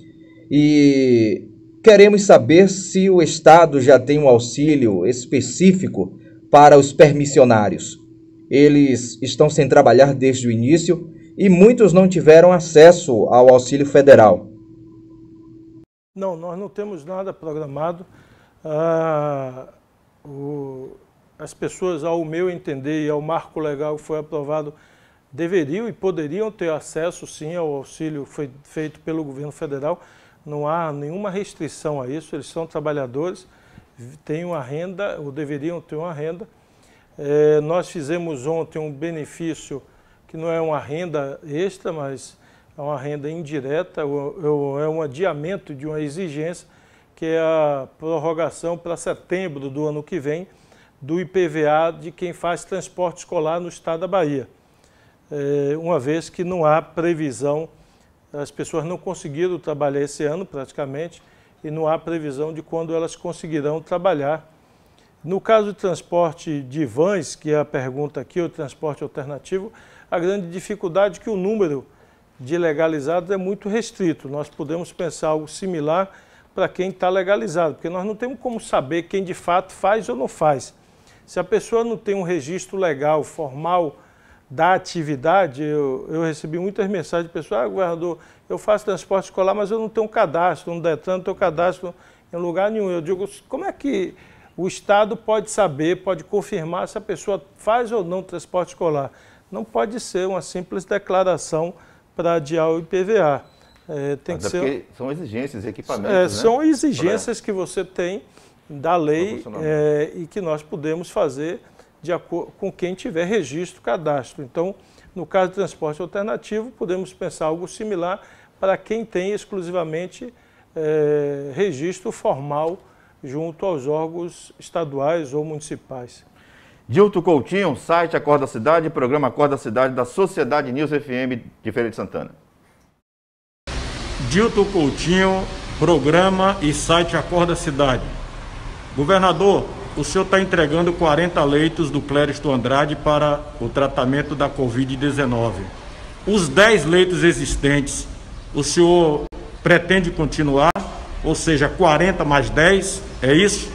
e queremos saber se o Estado já tem um auxílio específico para os permissionários. Eles estão sem trabalhar desde o início e muitos não tiveram acesso ao auxílio federal. Não, nós não temos nada programado. As pessoas, ao meu entender, e ao marco legal que foi aprovado, deveriam e poderiam ter acesso, sim, ao auxílio feito pelo governo federal. Não há nenhuma restrição a isso, eles são trabalhadores, têm uma renda, ou deveriam ter uma renda. Nós fizemos ontem um benefício que não é uma renda extra, mas é uma renda indireta, é um adiamento de uma exigência, que é a prorrogação para setembro do ano que vem do IPVA de quem faz transporte escolar no estado da Bahia. Uma vez que não há previsão, as pessoas não conseguiram trabalhar esse ano praticamente, e não há previsão de quando elas conseguirão trabalhar. No caso do transporte de vans, que é a pergunta aqui, o transporte alternativo, a grande dificuldade é que o número de legalizados é muito restrito. Nós podemos pensar algo similar para quem está legalizado, porque nós não temos como saber quem de fato faz ou não faz. Se a pessoa não tem um registro legal, formal, da atividade, eu recebi muitas mensagens de pessoas: governador, eu faço transporte escolar, mas eu não tenho cadastro, no Detran não tenho cadastro em lugar nenhum. Eu digo, como é que o Estado pode saber, pode confirmar se a pessoa faz ou não transporte escolar? Não pode ser uma simples declaração para adiar o IPVA. Tem que ser... São exigências, equipamentos, né? São exigências que você tem da lei e que nós podemos fazer de acordo com quem tiver registro, cadastro. Então, no caso do transporte alternativo, podemos pensar algo similar para quem tem exclusivamente registro formal junto aos órgãos estaduais ou municipais. Dilton Coutinho, site Acorda Cidade, programa Acorda Cidade da Sociedade News FM de Feira de Santana. Dilton Coutinho, programa e site Acorda Cidade. Governador, o senhor está entregando 40 leitos do Clériston Andrade para o tratamento da Covid-19. Os 10 leitos existentes, o senhor pretende continuar? Ou seja, 40 mais 10, é isso?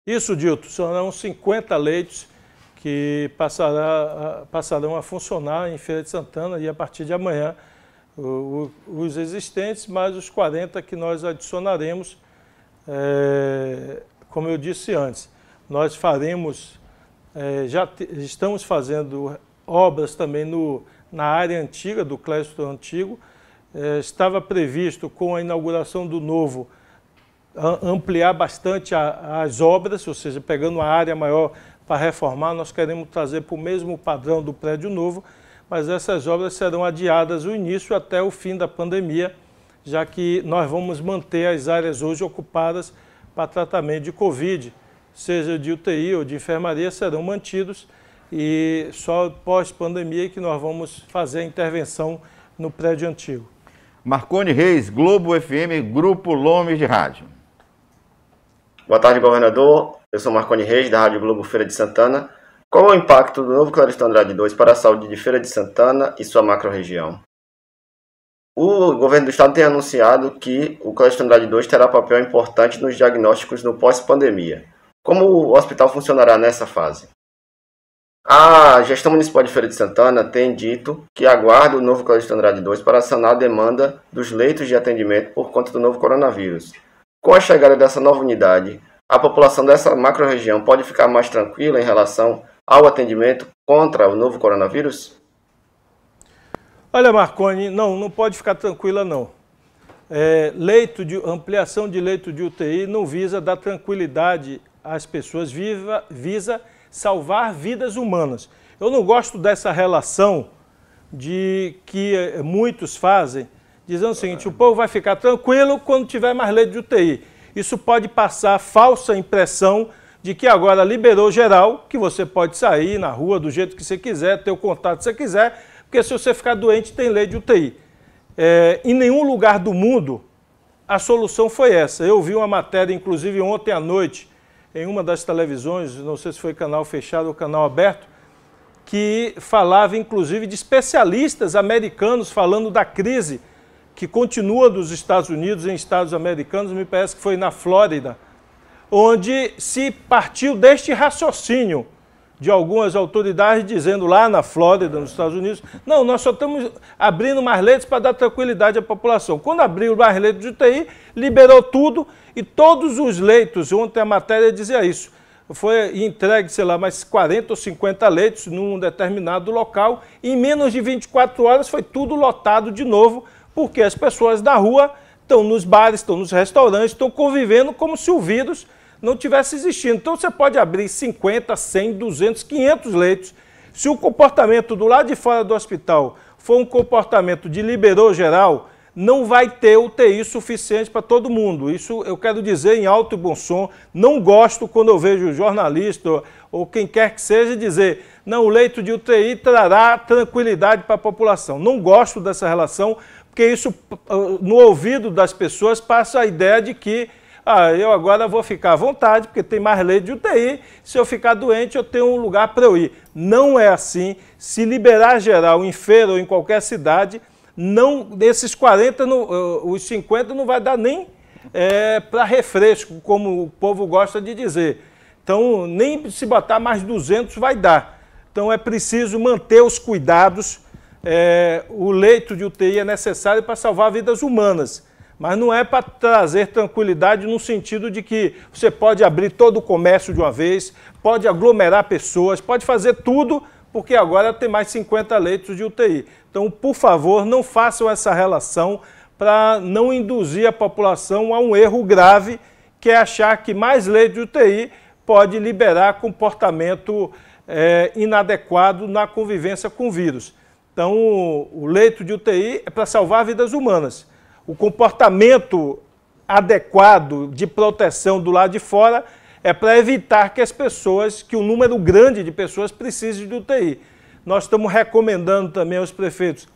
Isso, Dilton. Serão 50 leitos que passarão a funcionar em Feira de Santana e a partir de amanhã os existentes, mais os 40 que nós adicionaremos. Como eu disse antes, nós faremos, já estamos fazendo obras também na área antiga do Clériston Antigo. Estava previsto, com a inauguração do novo, ampliar bastante as obras, ou seja, pegando uma área maior para reformar. Nós queremos trazer para o mesmo padrão do prédio novo, mas essas obras serão adiadas o início até o fim da pandemia, já que nós vamos manter as áreas hoje ocupadas para tratamento de Covid, seja de UTI ou de enfermaria, serão mantidos, e só pós-pandemia que nós vamos fazer a intervenção no prédio antigo. Marconi Reis, Globo FM, Grupo Lomes de Rádio. Boa tarde, governador. Eu sou Marconi Reis, da Rádio Globo Feira de Santana. Qual é o impacto do novo Clériston Andrade 2 para a saúde de Feira de Santana e sua macro-região? O governo do estado tem anunciado que o Clériston Andrade 2 terá papel importante nos diagnósticos no pós-pandemia. Como o hospital funcionará nessa fase? A gestão municipal de Feira de Santana tem dito que aguarda o novo Clériston Andrade 2 para sanar a demanda dos leitos de atendimento por conta do novo coronavírus. Com a chegada dessa nova unidade, a população dessa macro-região pode ficar mais tranquila em relação ao atendimento contra o novo coronavírus? Olha, Marconi, não pode ficar tranquila, não. Ampliação de leito de UTI não visa dar tranquilidade às pessoas, visa salvar vidas humanas. Eu não gosto dessa relação de que muitos fazem, dizendo o seguinte: o povo vai ficar tranquilo quando tiver mais leito de UTI. Isso pode passar falsa impressão de que agora liberou geral, que você pode sair na rua do jeito que você quiser, ter o contato que você quiser, porque se você ficar doente tem lei de UTI. Em nenhum lugar do mundo a solução foi essa. Eu vi uma matéria, inclusive ontem à noite, em uma das televisões, não sei se foi canal fechado ou canal aberto, que falava inclusive de especialistas americanos falando da crise que continua dos Estados Unidos em estados americanos, me parece que foi na Flórida, onde se partiu deste raciocínio de algumas autoridades dizendo lá na Flórida, nos Estados Unidos, não, nós só estamos abrindo mais leitos para dar tranquilidade à população. Quando abriu mais leitos de UTI, liberou tudo e todos os leitos, ontem a matéria dizia isso, foi entregue, sei lá, mais 40 ou 50 leitos num determinado local e em menos de 24 horas foi tudo lotado de novo, porque as pessoas da rua estão nos bares, estão nos restaurantes, estão convivendo como se o vírus não tivesse existindo. Então você pode abrir 50, 100, 200, 500 leitos. Se o comportamento do lado de fora do hospital for um comportamento de liberou geral, não vai ter UTI suficiente para todo mundo. Isso eu quero dizer em alto e bom som. Não gosto quando eu vejo jornalista ou quem quer que seja dizer não, o leito de UTI trará tranquilidade para a população. Não gosto dessa relação, porque isso no ouvido das pessoas passa a ideia de que eu agora vou ficar à vontade, porque tem mais leito de UTI, se eu ficar doente eu tenho um lugar para eu ir. Não é assim. Se liberar geral em feira ou em qualquer cidade, não, desses 40, os 50 não vai dar nem para refresco, como o povo gosta de dizer. Então, nem se botar mais 200 vai dar. Então, é preciso manter os cuidados. O leito de UTI é necessário para salvar vidas humanas, mas não é para trazer tranquilidade no sentido de que você pode abrir todo o comércio de uma vez, pode aglomerar pessoas, pode fazer tudo, porque agora tem mais 50 leitos de UTI. Então, por favor, não façam essa relação para não induzir a população a um erro grave, que é achar que mais leitos de UTI pode liberar comportamento inadequado na convivência com o vírus. Então, o leito de UTI é para salvar vidas humanas. O comportamento adequado de proteção do lado de fora é para evitar que as pessoas, que um número grande de pessoas precise de UTI. Nós estamos recomendando também aos prefeitos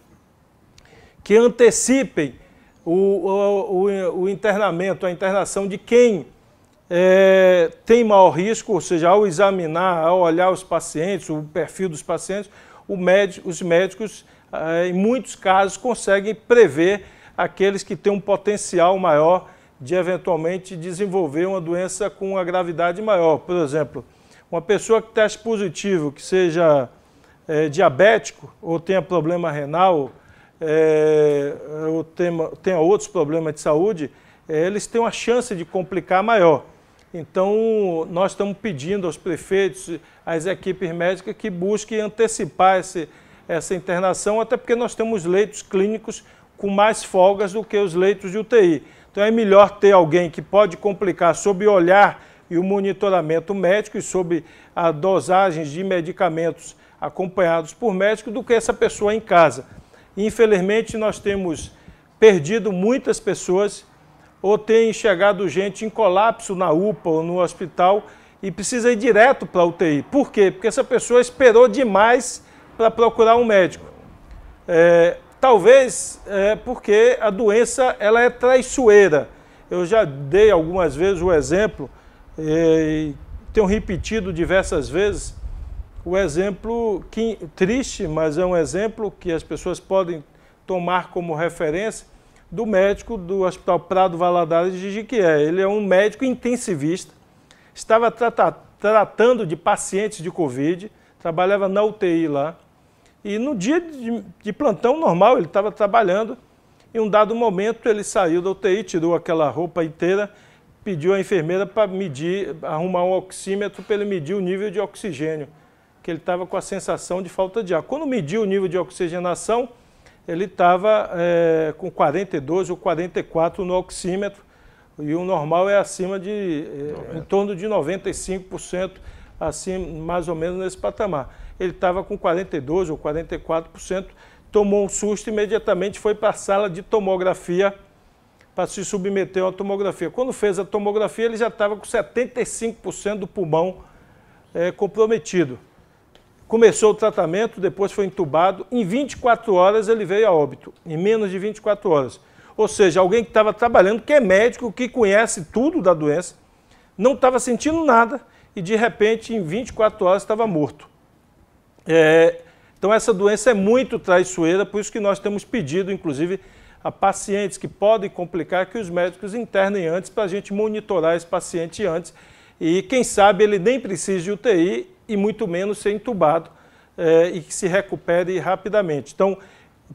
que antecipem o internamento, a internação de quem tem maior risco, ou seja, ao examinar, ao olhar os pacientes, o perfil dos pacientes, os médicos, em muitos casos, conseguem prever aqueles que têm um potencial maior de eventualmente desenvolver uma doença com uma gravidade maior. Por exemplo, uma pessoa que teste positivo, que seja diabético ou tenha problema renal, ou tenha outros problemas de saúde, eles têm uma chance de complicar maior. Então, nós estamos pedindo aos prefeitos, às equipes médicas, que busquem antecipar essa internação, até porque nós temos leitos clínicos com mais folgas do que os leitos de UTI. Então é melhor ter alguém que pode complicar sob o olhar e o monitoramento médico e sob a dosagem de medicamentos acompanhados por médico do que essa pessoa em casa. Infelizmente nós temos perdido muitas pessoas ou tem chegado gente em colapso na UPA ou no hospital e precisa ir direto para a UTI. Por quê? Porque essa pessoa esperou demais para procurar um médico. Talvez porque a doença ela é traiçoeira. Eu já dei algumas vezes o exemplo, e tenho repetido diversas vezes, o exemplo triste, mas é um exemplo que as pessoas podem tomar como referência, do médico do Hospital Prado Valadares de Jequié. Ele é um médico intensivista, estava tratando de pacientes de Covid, trabalhava na UTI lá, e no dia de plantão normal, ele estava trabalhando, em um dado momento ele saiu da UTI, tirou aquela roupa inteira, pediu à enfermeira para medir, arrumar um oxímetro para ele medir o nível de oxigênio, que ele estava com a sensação de falta de ar. Quando mediu o nível de oxigenação, ele estava com 42 ou 44 no oxímetro, e o normal é acima de, em torno de 95%, assim, mais ou menos nesse patamar. Ele estava com 42% ou 44%, tomou um susto e imediatamente foi para a sala de tomografia para se submeter a uma tomografia. Quando fez a tomografia, ele já estava com 75% do pulmão comprometido. Começou o tratamento, depois foi entubado. Em 24 horas ele veio a óbito, em menos de 24 horas. Ou seja, alguém que estava trabalhando, que é médico, que conhece tudo da doença, não estava sentindo nada e, de repente, em 24 horas estava morto. Então, essa doença é muito traiçoeira, por isso que nós temos pedido, inclusive, a pacientes que podem complicar, que os médicos internem antes para a gente monitorar esse paciente antes. E, quem sabe, ele nem precise de UTI e muito menos ser entubado e que se recupere rapidamente. Então,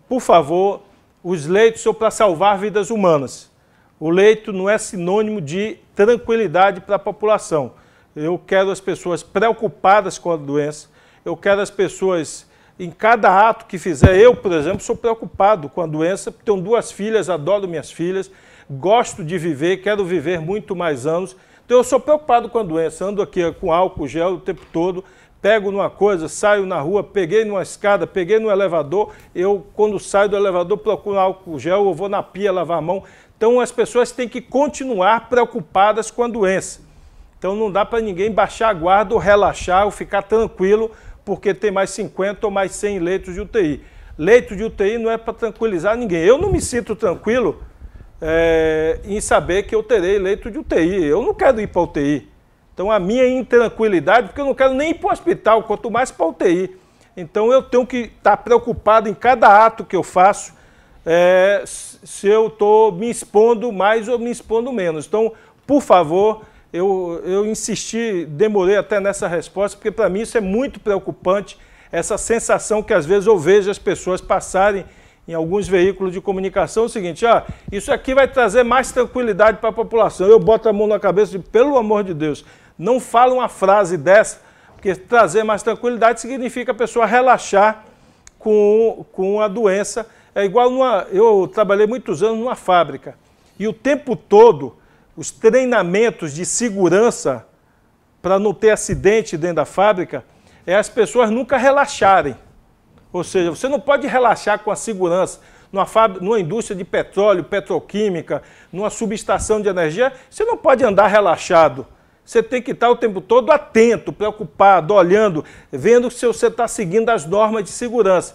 por favor, os leitos são para salvar vidas humanas. O leito não é sinônimo de tranquilidade para a população. Eu quero as pessoas preocupadas com a doença, eu quero as pessoas, em cada ato que fizer, eu, por exemplo, sou preocupado com a doença, tenho 2 filhas, adoro minhas filhas, gosto de viver, quero viver muito mais anos. Então eu sou preocupado com a doença, ando aqui com álcool gel o tempo todo, pego numa coisa, saio na rua, peguei numa escada, peguei no elevador, eu quando saio do elevador procuro álcool gel, eu vou na pia lavar a mão. Então as pessoas têm que continuar preocupadas com a doença. Então não dá para ninguém baixar a guarda ou relaxar ou ficar tranquilo porque tem mais 50 ou mais 100 leitos de UTI. Leito de UTI não é para tranquilizar ninguém. Eu não me sinto tranquilo em saber que eu terei leito de UTI. Eu não quero ir para UTI. Então a minha intranquilidade, porque eu não quero nem ir para o hospital, quanto mais para UTI. Então eu tenho que estar preocupado em cada ato que eu faço, se eu estou me expondo mais ou me expondo menos. Então, por favor, eu insisti, demorei até nessa resposta, porque para mim isso é muito preocupante, essa sensação que às vezes eu vejo as pessoas passarem em alguns veículos de comunicação, o seguinte, isso aqui vai trazer mais tranquilidade para a população. Eu boto a mão na cabeça e digo, pelo amor de Deus, não fala uma frase dessa, porque trazer mais tranquilidade significa a pessoa relaxar com a doença. É igual eu trabalhei muitos anos numa fábrica, e o tempo todo, os treinamentos de segurança para não ter acidente dentro da fábrica, as pessoas nunca relaxarem. Ou seja, você não pode relaxar com a segurança numa indústria de petróleo, petroquímica, numa subestação de energia, você não pode andar relaxado. Você tem que estar o tempo todo atento, preocupado, olhando, vendo se você está seguindo as normas de segurança.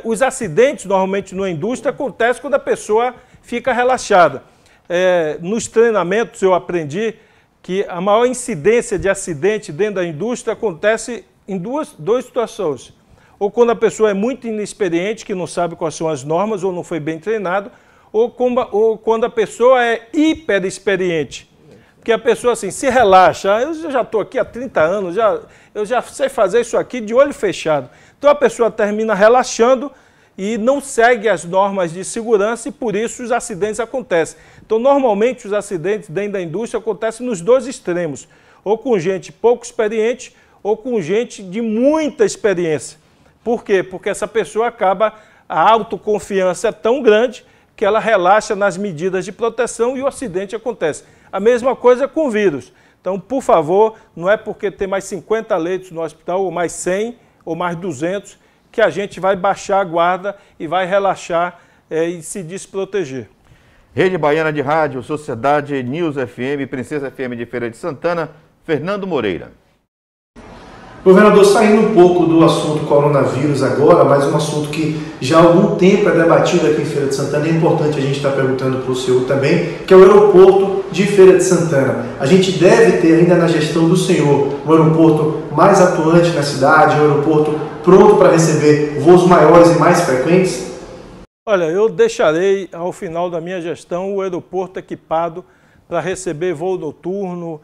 Os acidentes, normalmente, na indústria, acontecem quando a pessoa fica relaxada. Nos treinamentos, eu aprendi que a maior incidência de acidente dentro da indústria acontece em duas situações. Ou quando a pessoa é muito inexperiente, que não sabe quais são as normas, ou não foi bem treinado, ou quando a pessoa é hiperexperiente. Porque a pessoa assim, se relaxa, eu já estou aqui há 30 anos, eu já sei fazer isso aqui de olho fechado. Então a pessoa termina relaxando e não segue as normas de segurança e por isso os acidentes acontecem. Então normalmente os acidentes dentro da indústria acontecem nos 2 extremos, ou com gente pouco experiente ou com gente de muita experiência. Por quê? Porque essa pessoa a autoconfiança é tão grande que ela relaxa nas medidas de proteção e o acidente acontece. A mesma coisa com o vírus. Então, por favor, não é porque tem mais 50 leitos no hospital, ou mais 100, ou mais 200, que a gente vai baixar a guarda e vai relaxar e se desproteger. Rede Baiana de Rádio, Sociedade News FM, Princesa FM de Feira de Santana, Fernando Moreira. Governador, saindo um pouco do assunto coronavírus agora, mas um assunto que já há algum tempo é debatido aqui em Feira de Santana, é importante a gente estar perguntando para o senhor também, que é o aeroporto de Feira de Santana. A gente deve ter ainda na gestão do senhor um aeroporto mais atuante na cidade, um aeroporto pronto para receber voos maiores e mais frequentes? Olha, eu deixarei ao final da minha gestão o aeroporto equipado para receber voo noturno,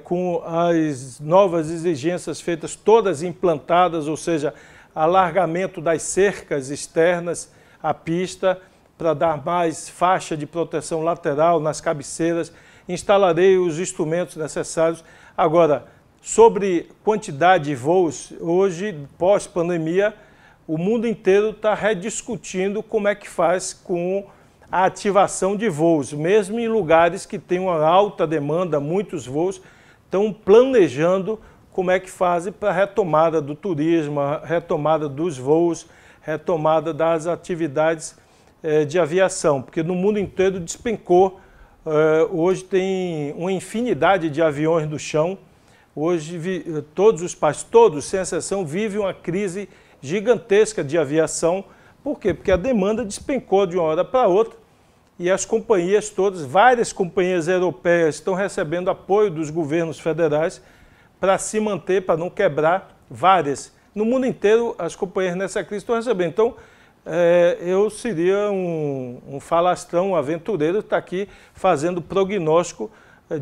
com as novas exigências feitas todas implantadas, ou seja, alargamento das cercas externas à pista para dar mais faixa de proteção lateral nas cabeceiras, instalarei os instrumentos necessários. Agora, sobre quantidade de voos, hoje, pós-pandemia, o mundo inteiro está rediscutindo como é que faz com a ativação de voos, mesmo em lugares que têm uma alta demanda, muitos voos, estão planejando como é que fazem para a retomada do turismo, a retomada dos voos, retomada das atividades de aviação, porque no mundo inteiro despencou. Hoje tem uma infinidade de aviões no chão. Hoje todos os países, todos, sem exceção, vivem uma crise gigantesca de aviação. Por quê? Porque a demanda despencou de uma hora para outra e as companhias todas, várias companhias europeias estão recebendo apoio dos governos federais para se manter, para não quebrar, várias. No mundo inteiro, as companhias nessa crise estão recebendo. Então, eu seria um falastrão, um aventureiro, estar aqui fazendo prognóstico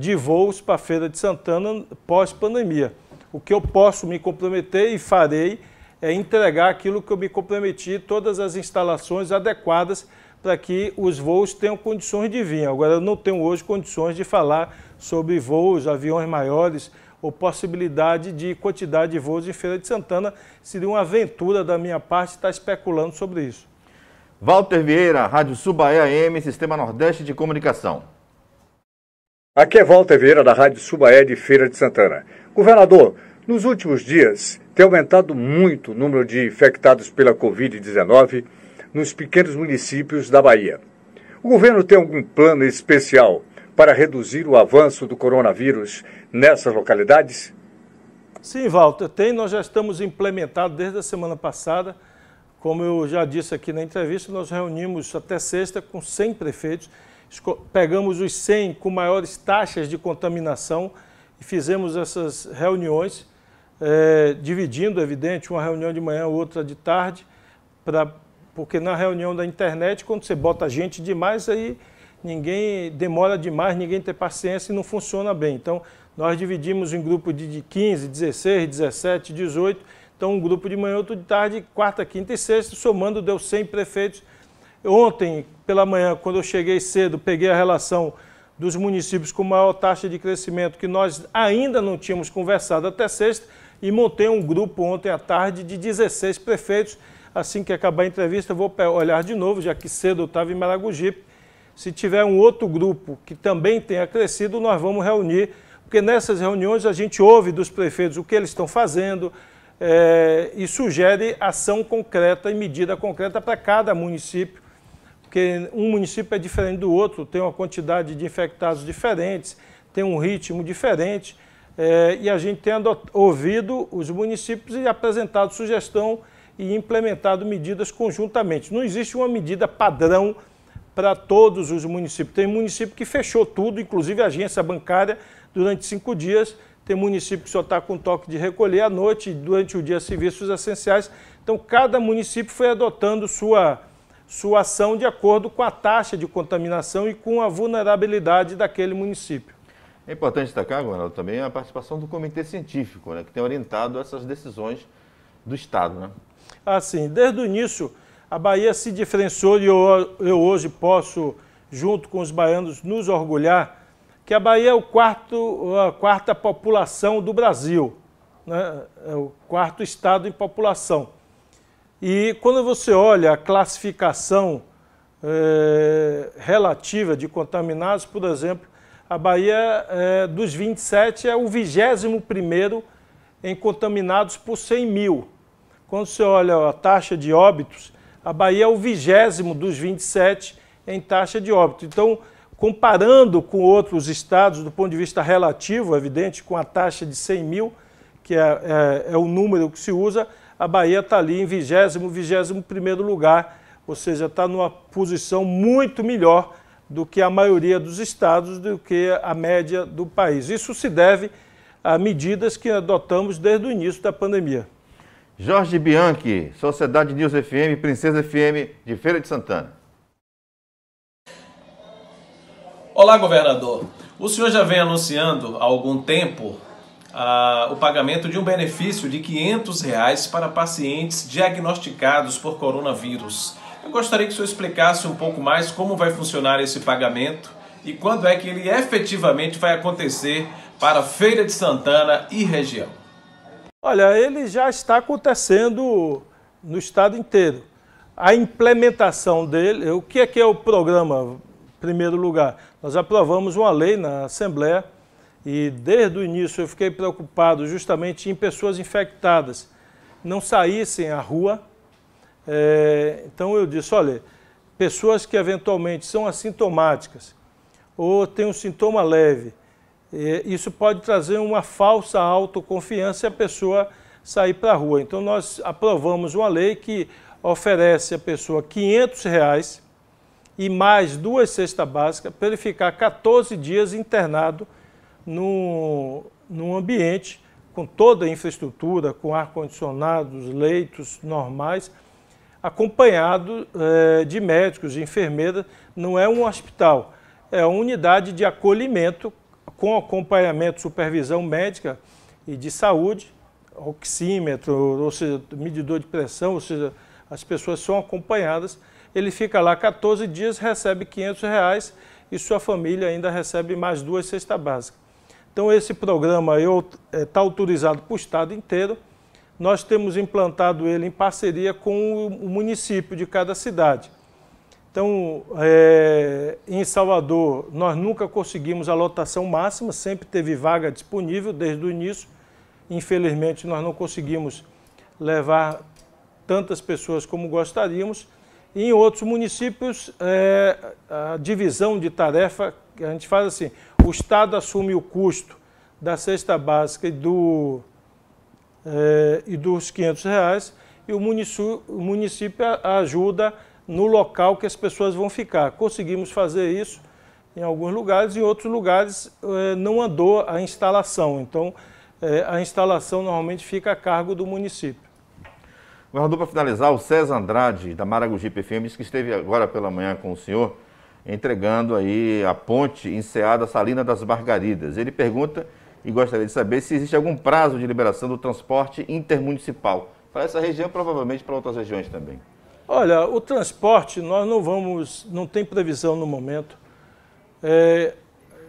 de voos para a Feira de Santana pós-pandemia. O que eu posso me comprometer e farei é entregar aquilo que eu me comprometi, todas as instalações adequadas para que os voos tenham condições de vir. Agora, eu não tenho hoje condições de falar sobre voos, aviões maiores ou possibilidade de quantidade de voos em Feira de Santana. Seria uma aventura da minha parte estar especulando sobre isso. Walter Vieira, Rádio Subaé AM, Sistema Nordeste de Comunicação. Aqui é Walter Vieira, da Rádio Subaé de Feira de Santana. Governador, nos últimos dias tem aumentado muito o número de infectados pela Covid-19 nos pequenos municípios da Bahia. O governo tem algum plano especial para reduzir o avanço do coronavírus nessas localidades? Sim, Walter, tem. Nós já estamos implementados desde a semana passada. Como eu já disse aqui na entrevista, nós reunimos até sexta com 100 prefeitos, pegamos os 100 com maiores taxas de contaminação e fizemos essas reuniões, dividindo, evidente, uma reunião de manhã, outra de tarde, porque na reunião da internet, quando você bota gente demais, aí ninguém demora demais, ninguém tem paciência e não funciona bem. Então, nós dividimos em grupo de 15, 16, 17, 18, então um grupo de manhã, outro de tarde, quarta, quinta e sexta, somando deu 100 prefeitos. Ontem, pela manhã, quando eu cheguei cedo, peguei a relação dos municípios com maior taxa de crescimento, que nós ainda não tínhamos conversado até sexta, e montei um grupo ontem à tarde de 16 prefeitos. Assim que acabar a entrevista, eu vou olhar de novo, já que cedo eu estava em Maragogipe. Se tiver um outro grupo que também tenha crescido, nós vamos reunir, porque nessas reuniões a gente ouve dos prefeitos o que eles estão fazendo e sugere ação concreta e medida concreta para cada município, porque um município é diferente do outro, tem uma quantidade de infectados diferentes, tem um ritmo diferente, e a gente tem ouvido os municípios e apresentado sugestão e implementado medidas conjuntamente. Não existe uma medida padrão para todos os municípios. Tem município que fechou tudo, inclusive a agência bancária, durante 5 dias. Tem município que só está com toque de recolher à noite, durante o dia serviços essenciais. Então, cada município foi adotando sua ação de acordo com a taxa de contaminação e com a vulnerabilidade daquele município. É importante destacar, governador, também a participação do Comitê Científico, né, que tem orientado essas decisões do Estado, né? Assim, desde o início, a Bahia se diferenciou e eu hoje posso, junto com os baianos, nos orgulhar que a Bahia é a quarta população do Brasil, né? É o 4º estado em população. E quando você olha a classificação relativa de contaminados, por exemplo, a Bahia, dos 27, é o 21º em contaminados por 100 mil. Quando você olha a taxa de óbitos, a Bahia é o 20º dos 27 em taxa de óbito. Então, comparando com outros estados, do ponto de vista relativo, evidente, com a taxa de 100 mil, que é o número que se usa, a Bahia está ali em 21º lugar, ou seja, está numa posição muito melhor do que a maioria dos estados, do que a média do país. Isso se deve a medidas que adotamos desde o início da pandemia. Jorge Bianchi, Sociedade News FM, Princesa FM de Feira de Santana. Olá, governador. O senhor já vem anunciando há algum tempo o pagamento de um benefício de R$ 500 para pacientes diagnosticados por coronavírus. Eu gostaria que o senhor explicasse um pouco mais como vai funcionar esse pagamento e quando é que ele efetivamente vai acontecer para Feira de Santana e região. Olha, ele já está acontecendo no estado inteiro. A implementação dele, o que é o programa, em primeiro lugar? Nós aprovamos uma lei na Assembleia e desde o início eu fiquei preocupado justamente em pessoas infectadas não saíssem à rua. Então eu disse, olha, pessoas que eventualmente são assintomáticas ou têm um sintoma leve, isso pode trazer uma falsa autoconfiança e a pessoa sair para a rua. Então nós aprovamos uma lei que oferece à pessoa R$500 e mais 2 cestas básicas para ele ficar 14 dias internado num ambiente com toda a infraestrutura, com ar-condicionado, leitos normais, acompanhado de médicos, de enfermeiras. Não é um hospital, é uma unidade de acolhimento com acompanhamento, supervisão médica e de saúde, oxímetro, ou seja, medidor de pressão, ou seja, as pessoas são acompanhadas. Ele fica lá 14 dias, recebe R$500 e sua família ainda recebe mais 2 cestas básicas. Então esse programa está autorizado para o estado inteiro. Nós temos implantado ele em parceria com o município de cada cidade. Então, em Salvador, nós nunca conseguimos a lotação máxima, sempre teve vaga disponível desde o início. Infelizmente, nós não conseguimos levar tantas pessoas como gostaríamos. E em outros municípios, a divisão de tarefa, a gente faz assim, o Estado assume o custo da cesta básica e dos R$500 e o município ajuda no local que as pessoas vão ficar. Conseguimos fazer isso em alguns lugares, em outros lugares não andou a instalação. Então, a instalação normalmente fica a cargo do município. Governador, para finalizar, o César Andrade, da Maragogipe FM, disse que esteve agora pela manhã com o senhor, entregando aí a ponte enseada Salina das Margaridas. Ele pergunta e gostaria de saber se existe algum prazo de liberação do transporte intermunicipal para essa região, provavelmente para outras regiões também. Olha, o transporte, nós não tem previsão no momento.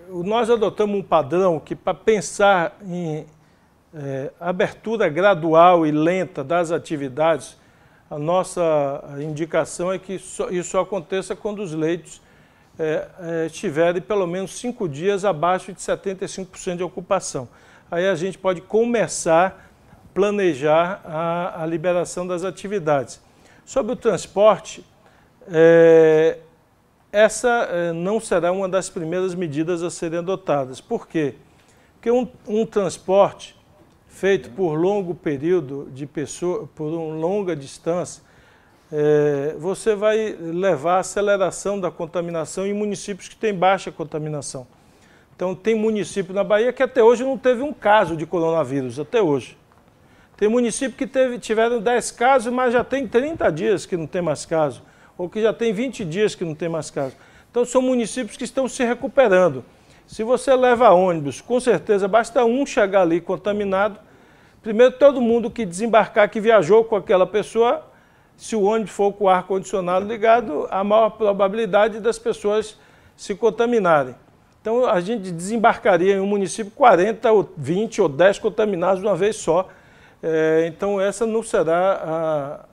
Nós adotamos um padrão que, para pensar em abertura gradual e lenta das atividades, a nossa indicação é que isso aconteça quando os leitos estiverem pelo menos 5 dias abaixo de 75% de ocupação. Aí a gente pode começar a planejar a liberação das atividades. Sobre o transporte, essa não será uma das primeiras medidas a serem adotadas. Por quê? Porque um transporte feito por longo período de pessoa, por uma longa distância, você vai levar à aceleração da contaminação em municípios que têm baixa contaminação. Então, tem município na Bahia que até hoje não teve um caso de coronavírus, até hoje. Tem município que tiveram 10 casos, mas já tem 30 dias que não tem mais caso, ou que já tem 20 dias que não tem mais caso. Então, são municípios que estão se recuperando. Se você leva ônibus, com certeza, basta um chegar ali contaminado. Primeiro, todo mundo que desembarcar, que viajou com aquela pessoa, se o ônibus for com o ar-condicionado ligado, a maior probabilidade das pessoas se contaminarem. Então, a gente desembarcaria em um município 40, ou 20 ou 10 contaminados de uma vez só. Então, essa não será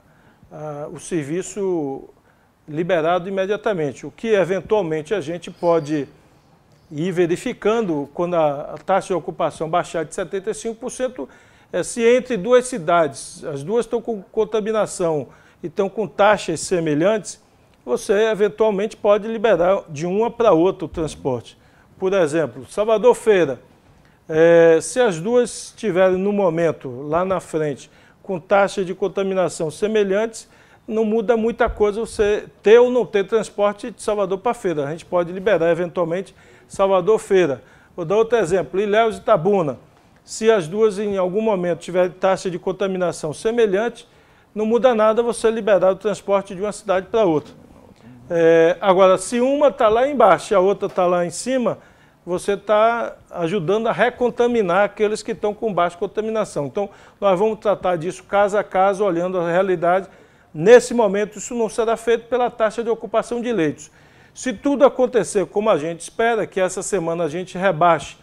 o serviço liberado imediatamente. O que, eventualmente, a gente pode ir verificando, quando a taxa de ocupação baixar de 75%, se entre duas cidades, as duas estão com contaminação e estão com taxas semelhantes, você, eventualmente, pode liberar de uma para outra o transporte. Por exemplo, Salvador Feira. Se as duas estiverem no momento, lá na frente, com taxas de contaminação semelhantes, não muda muita coisa você ter ou não ter transporte de Salvador para Feira. A gente pode liberar, eventualmente, Salvador Feira. Vou dar outro exemplo, Ilhéus e Itabuna. Se as duas, em algum momento, tiverem taxa de contaminação semelhante, não muda nada você liberar o transporte de uma cidade para outra. Agora, se uma está lá embaixo e a outra está lá em cima, você está ajudando a recontaminar aqueles que estão com baixa contaminação. Então, nós vamos tratar disso caso a caso, olhando a realidade. Nesse momento, isso não será feito pela taxa de ocupação de leitos. Se tudo acontecer como a gente espera, que essa semana a gente rebaixe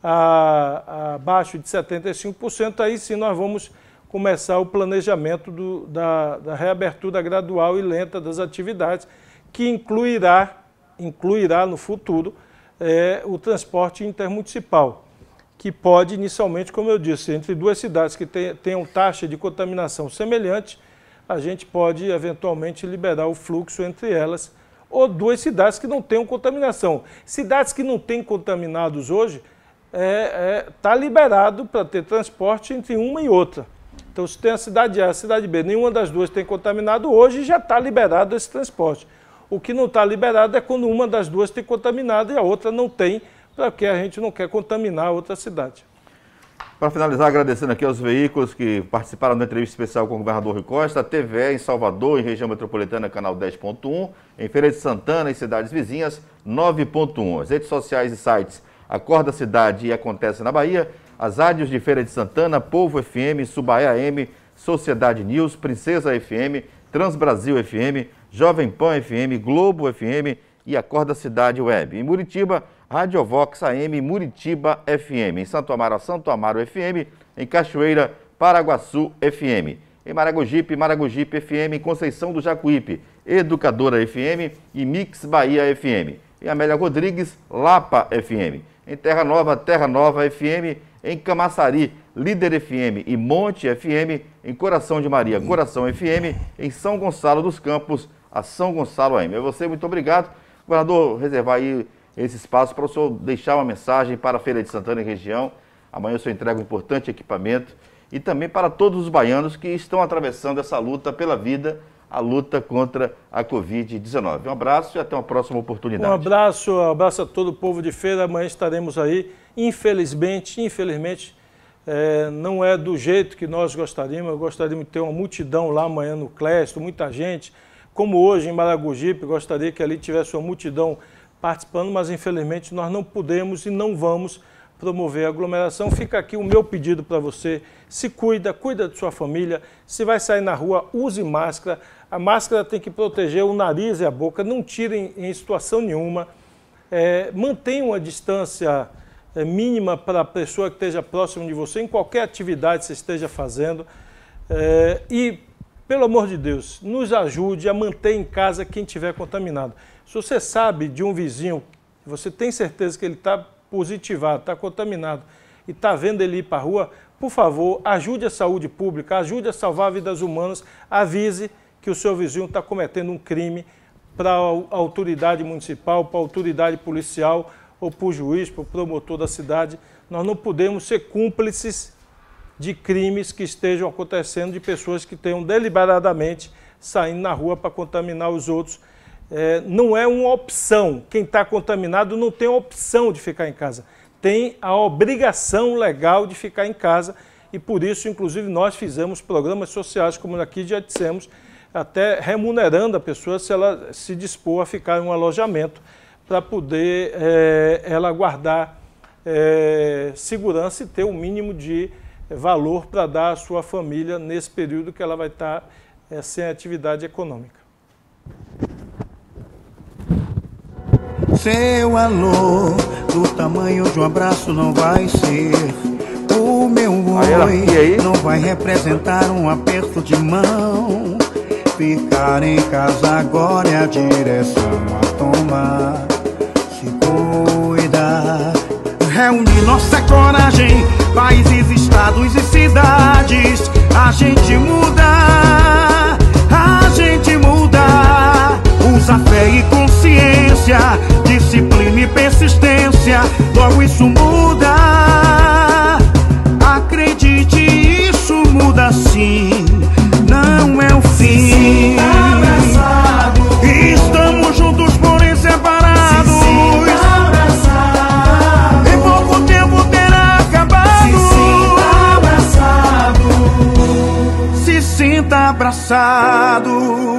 abaixo de 75%, aí sim nós vamos começar o planejamento da reabertura gradual e lenta das atividades, que incluirá no futuro o transporte intermunicipal, que pode inicialmente, como eu disse, entre duas cidades que tenham taxa de contaminação semelhante, a gente pode eventualmente liberar o fluxo entre elas, ou 2 cidades que não tenham contaminação. Cidades que não têm contaminados hoje, está liberado para ter transporte entre uma e outra. Então, se tem a cidade A e a cidade B, nenhuma das duas tem contaminado, hoje já está liberado esse transporte. O que não está liberado é quando uma das duas tem contaminado e a outra não tem, porque a gente não quer contaminar a outra cidade. Para finalizar, agradecendo aqui aos veículos que participaram da entrevista especial com o governador Rui Costa, a TVE em Salvador, em região metropolitana, canal 10.1, em Feira de Santana e cidades vizinhas, 9.1. As redes sociais e sites Acorda Cidade e Acontece na Bahia, as rádios de Feira de Santana, Povo FM, Subaé AM, Sociedade News, Princesa FM, Transbrasil FM, Jovem Pan FM, Globo FM e Acorda Cidade Web. Em Muritiba, Radiovox AM, Muritiba FM. Em Santo Amaro, Santo Amaro FM. Em Cachoeira, Paraguaçu FM. Em Maragogipe, Maragogipe FM. Em Conceição do Jacuípe, Educadora FM e Mix Bahia FM. Em Amélia Rodrigues, Lapa FM. Em Terra Nova FM. Em Camaçari, Líder FM e Monte FM. Em Coração de Maria, Coração FM. Em São Gonçalo dos Campos, a São Gonçalo AM. A você, muito obrigado. Governador, reservar aí esse espaço para o senhor deixar uma mensagem para a Feira de Santana e região. Amanhã o senhor entrega um importante equipamento e também para todos os baianos que estão atravessando essa luta pela vida, a luta contra a Covid-19. Um abraço e até uma próxima oportunidade. Um abraço a todo o povo de Feira. Amanhã estaremos aí. Infelizmente, não é do jeito que nós gostaríamos. Eu gostaria de ter uma multidão lá amanhã no Clésto, muita gente. Como hoje em Maragogipe, gostaria que ali tivesse uma multidão participando, mas infelizmente nós não podemos e não vamos promover a aglomeração. Fica aqui o meu pedido para você: se cuida de sua família. Se vai sair na rua, use máscara. A máscara tem que proteger o nariz e a boca, não tirem em situação nenhuma. Mantenha uma distância mínima para a pessoa que esteja próxima de você, em qualquer atividade que você esteja fazendo. E, pelo amor de Deus, nos ajude a manter em casa quem estiver contaminado. Se você sabe de um vizinho, você tem certeza que ele está positivado, está contaminado e está vendo ele ir para a rua, por favor, ajude a saúde pública, ajude a salvar vidas humanas, avise que o seu vizinho está cometendo um crime para a autoridade municipal, para a autoridade policial ou para o juiz, para o promotor da cidade. Nós não podemos ser cúmplices de crimes que estejam acontecendo, de pessoas que tenham deliberadamente saindo na rua para contaminar os outros. Não é uma opção. Quem está contaminado não tem a opção de ficar em casa. Tem a obrigação legal de ficar em casa e por isso, inclusive, nós fizemos programas sociais, como aqui já dissemos, até remunerando a pessoa se ela se dispor a ficar em um alojamento para poder ela guardar segurança e ter o mínimo de valor para dar à sua família nesse período que ela vai estar sem atividade econômica. Seu alô, do tamanho de um abraço não vai ser. O meu oi não vai representar um aperto de mão. Ficar em casa agora é a direção a tomar. Se cuidar, reunir nossa coragem, países, estados e cidades. A gente muda, a gente muda. Usa fé e consciência, disciplina e persistência, logo isso muda. Acredite, isso muda sim, não é o fim. Estamos juntos, porém separados. Em pouco tempo terá acabado. Se sinta abraçado.